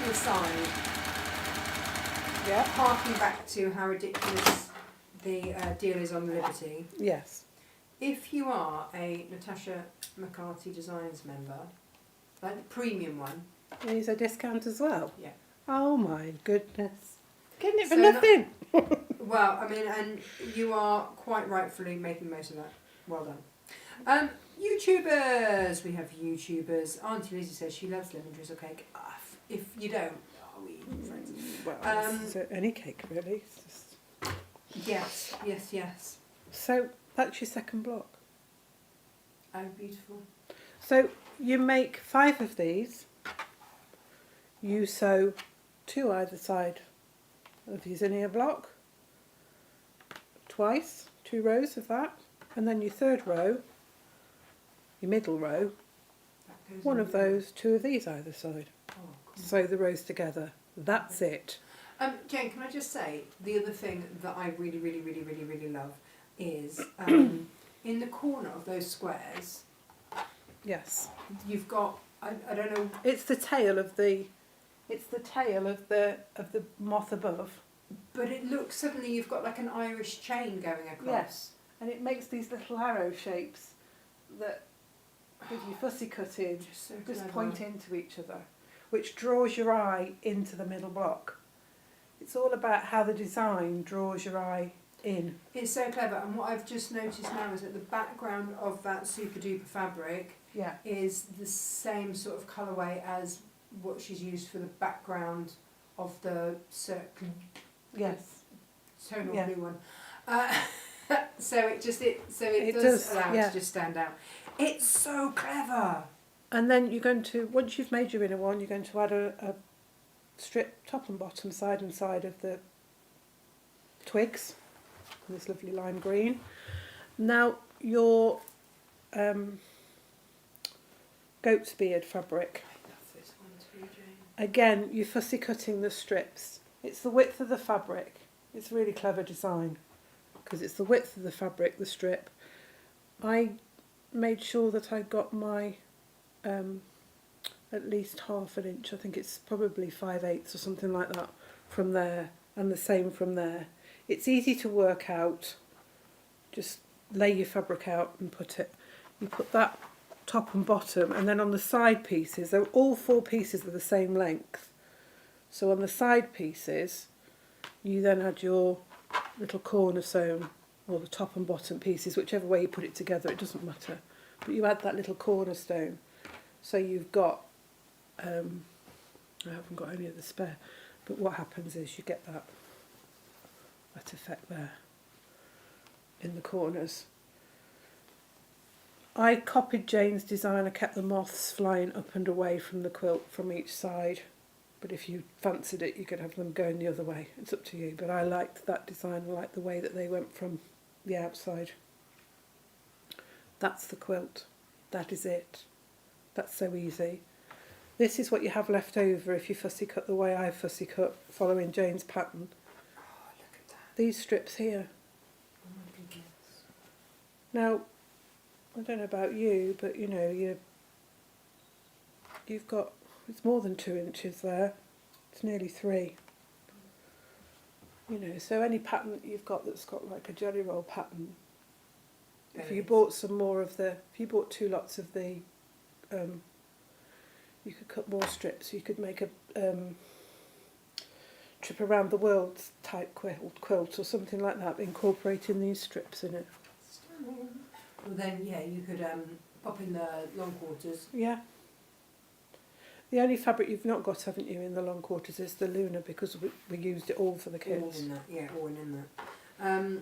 aside, Yeah. harking back to how ridiculous the deal is on the Liberty, Yes. if you are a Natasha McCarthy Designs member, like the premium one, These are discount as well? yeah. Oh my goodness. Getting it for So nothing. Well, I mean, and you are quite rightfully making the most of that. Well done. YouTubers! We have YouTubers. Auntie Lizzie says she loves lemon drizzle cake. If you don't, are we friends? Well, it's any cake really. It's just... Yes. So that's your second block. Oh, beautiful. So you make 5 of these. You sew 2 either side of your zinnia block. Twice, 2 rows of that. And then your third row, your middle row, That goes one on of the- those, 2 of these either side. Oh, cool. Sew the rows together. That's it. Jane, can I just say, the other thing that I really, really, really, really, really love is in the corner of those squares, Yes. you've got, I don't know, It's the tail of the moth above. but it looks, suddenly you've got like an Irish chain going across. Yes. And it makes these little arrow shapes that, with your fussy cutting, Just so just clever. point into each other, which draws your eye into the middle block. It's all about how the design draws your eye in. It's so clever, and what I've just noticed now is that the background of that super duper fabric Yeah. is the same sort of colourway as what she's used for the background of the Yes. tonal Yeah. blue one. So it It does does, allow it yeah. to just stand out. It's so clever. And then you're going to, once you've made your inner one, you're going to add a strip top and bottom, side and side of the twigs, this lovely lime green. Now your goat's beard fabric, I love this one too, Jane. again you're fussy cutting the strips. It's the width of the fabric. It's a really clever design because it's the width of the fabric, the strip. I made sure that I got my at least ½ an inch, I think it's probably 5/8 or something like that from there, and the same from there. It's easy to work out. Just lay your fabric out and you put that top and bottom, and then on the side pieces, all 4 pieces are the same length. So on the side pieces, you then add your little corner sewn, or the top and bottom pieces, whichever way you put it together, it doesn't matter. But you add that little cornerstone. So you've got, I haven't got any of the spare, but what happens is you get that effect there in the corners. I copied Jane's design. I kept the moths flying up and away from the quilt from each side, but if you fancied it you could have them going the other way. It's up to you, but I liked that design. I liked the way that they went from the outside. That's the quilt. That is it. That's so easy. This is what you have left over if you fussy cut the way I fussy cut, following Jane's pattern. Oh, look at that. These strips here. Oh my goodness. Now, I don't know about you, but you know, you've got, it's more than 2 inches there. It's nearly 3. You know, so any pattern that you've got that's got like a jelly roll pattern, if you bought some more of the, if you bought 2 lots of the, you could cut more strips. You could make a trip around the world type quilt or something like that, incorporating these strips in it. Well then, yeah, you could pop in the long quarters. Yeah. The only fabric you've not got, haven't you, in the long quarters is the Luna, because we used it all for the All kids. in that, yeah, all in that.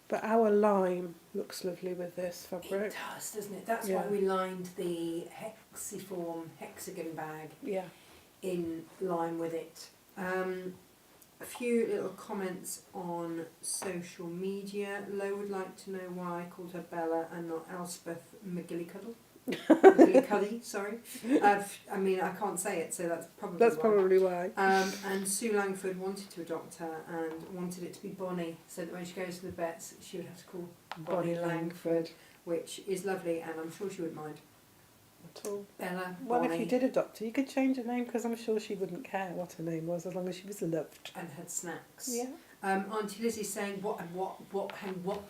But our lime looks lovely with this fabric. It does, doesn't it? That's Yeah. why we lined the Hexiform Hexagon bag Yeah. in line with it. A few little comments on social media. Lo would like to know why I called her Bella and not Elspeth McGillicuddy. McGillicuddy, sorry. I mean, I can't say it, so that's probably That's why. probably why. And Sue Langford wanted to adopt her and wanted it to be Bonnie, so that when she goes to the vets, she would have to call Bonnie Langford, which is lovely, and I'm sure she wouldn't mind. at all. Bella, Well, Bonnie, if you did adopt her, you could change her name because I'm sure she wouldn't care what her name was as long as she was loved. and had snacks. Yeah. Auntie Lizzie's saying what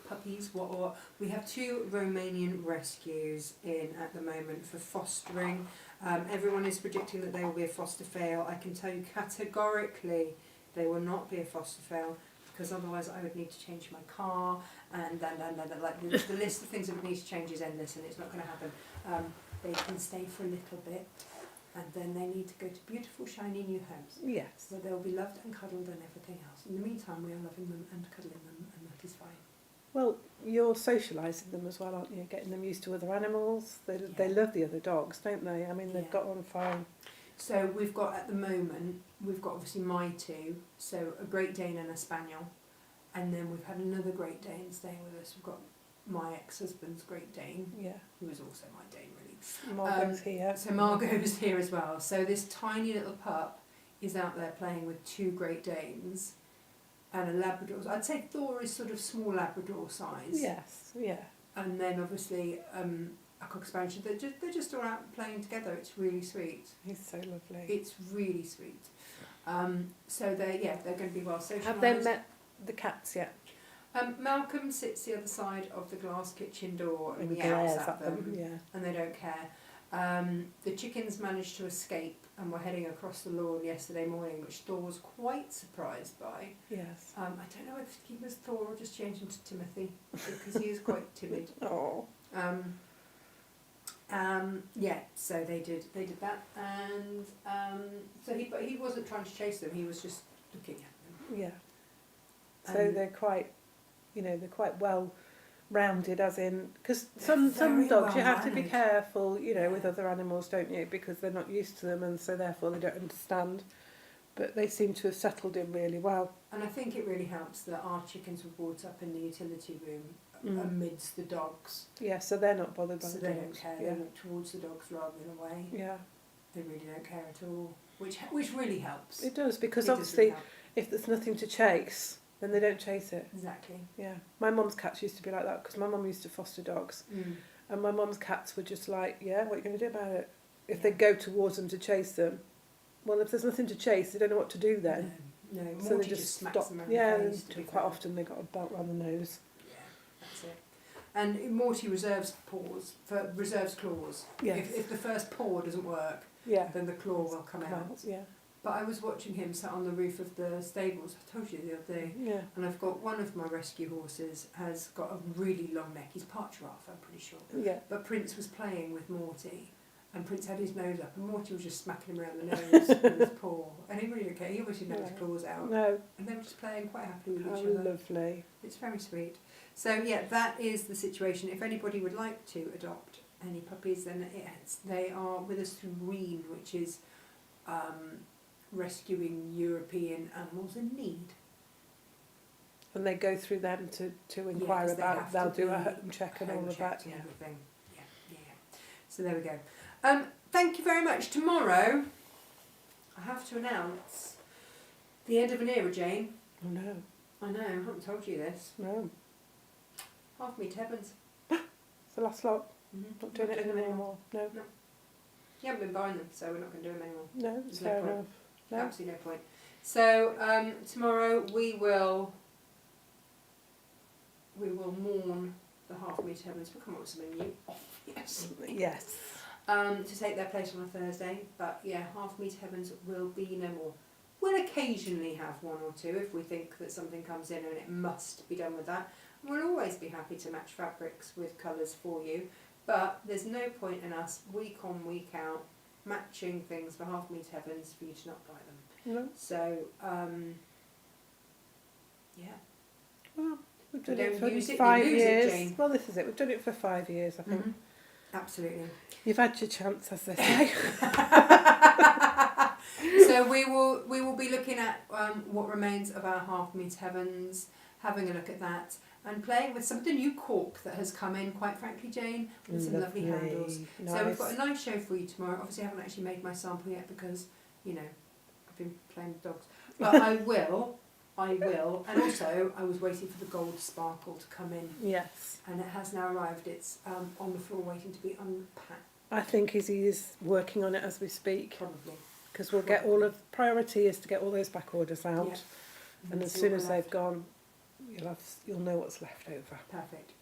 puppies, what. We have 2 Romanian rescues in at the moment for fostering. Everyone is predicting that they will be a foster fail. I can tell you categorically they will not be a foster fail, because otherwise I would need to change my car, and then like the list of things that would need to change is endless, and it's not going to happen. They can stay for a little bit, and then they need to go to beautiful, shiny new homes. Yes. Where they'll be loved and cuddled and everything else. In the meantime, we are loving them and cuddling them, and that is fine. Well, you're socialising them as well, aren't you? Getting them used to other animals. They love the other dogs, don't they? I mean, they've got on fine. So we've got at the moment, we've got obviously my 2, so a Great Dane and a Spaniel, and then we've had another Great Dane staying with us. We've got my ex-husband's Great Dane, who was also my Dane really. Margot's here. So Margot's here as well. So this tiny little pup is out there playing with 2 Great Danes and a Labrador. I'd say Thor is sort of small Labrador size. Yes, yeah. And then obviously a Cocker Spaniel. They're just all out playing together. It's really sweet. He's so lovely. It's really sweet. So they're going to be well socialised. Have they met the cats yet? Malcolm sits the other side of the glass kitchen door and meows glares at them, yeah. and they don't care. The chickens managed to escape and were heading across the lawn yesterday morning, which Thor was quite surprised by. Yes. I don't know if he was Thor or just changed into Timothy, because he is quite timid. Oh. So they did that, and but he wasn't trying to chase them. He was just looking at them. Yeah. So they're quite, they're quite well rounded, as in, because some dogs you have to be careful, with other animals, don't you? Because they're not used to them, and so therefore they don't understand. But they seem to have settled in really well. And I think it really helps that our chickens were brought up in the utility room amidst the dogs. Yeah, so they're not bothered by the dogs. So they don't care. Yeah. They walk towards the dogs rather than away. Yeah. They really don't care at all, which really helps. It does, because It obviously does really if there's nothing to chase, then they don't chase it. Exactly. Yeah. My mum's cats used to be like that, because my mum used to foster dogs. And my mum's cats were just like, yeah, what are you going to do about it? If they go towards them to chase them, well, if there's nothing to chase, they don't know what to do then. No, so Morty they just smacks stop. them around Yeah, the face, quite often they got a belt around the nose. Yeah, that's it. And Morty reserves claws. Yes. If the first paw doesn't work, then the claw will come out. Yeah. But I was watching him sat on the roof of the stables, I told you the other day, and I've got one of my rescue horses has got a really long neck. He's part giraffe, I'm pretty sure. Yeah. But Prince was playing with Morty, and Prince had his nose up, and Morty was just smacking him around the nose with his paw. And he really didn't care. He obviously didn't have his claws out. No. And they were just playing quite happily with each How other. lovely. It's very sweet. So that is the situation. If anybody would like to adopt any puppies, then they are with us through Green, which is rescuing European animals in need. And they go through them to inquire about. They'll do a home check and all of that. And everything. Yeah. So there we go. Thank you very much. Tomorrow, I have to announce the end of an era, Jane. Oh no. I know. I haven't told you this. No. Half Meat Heavens. It's the last lot. Mm-hmm. Not doing it anymore. No. You haven't been buying them, so we're not going to do them anymore. No, There's fair no point. enough. No. Absolutely no point. So tomorrow we will mourn the Half Meat Heavens. We'll come up with something new, obviously. Yes. To take their place on a Thursday. But yeah, Half Meat Heavens will be no more. We'll occasionally have one or two if we think that something comes in and it must be done with that. We'll always be happy to match fabrics with colours for you, but there's no point in us week on, week out matching things for Half Meat Heavens for you to not buy them. No. So, Well, we've done We it don't for use it, 5 we lose it, years. Jane. Well, this is it. We've done it for 5 years, I think. Absolutely. You've had your chance, as they say. So we will be looking at what remains of our Half Meat Heavens, having a look at that, and playing with some of the new cork that has come in, quite frankly, Jane, with some lovely handles. Nice. So we've got a nice show for you tomorrow. Obviously I haven't actually made my sample yet because, I've been playing with dogs. But I will. And also I was waiting for the gold sparkle to come in. Yes. And it has now arrived. It's on the floor waiting to be unpacked. I think he is working on it as we speak, Probably. because we'll get all of, priority is to get all those back orders out, Yeah. and as see soon what as we're they've left. gone, you'll know what's left over. Perfect.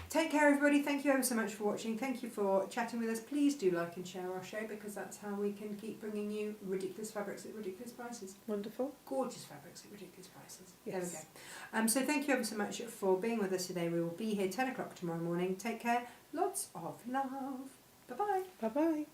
Take care, everybody. Thank you ever so much for watching. Thank you for chatting with us. Please do like and share our show, because that's how we can keep bringing you ridiculous fabrics at ridiculous prices. Wonderful. Gorgeous fabrics at ridiculous prices. Yes. There we go. So thank you ever so much for being with us today. We will be here 10 o'clock tomorrow morning. Take care. Lots of love. Bye-bye. Bye bye.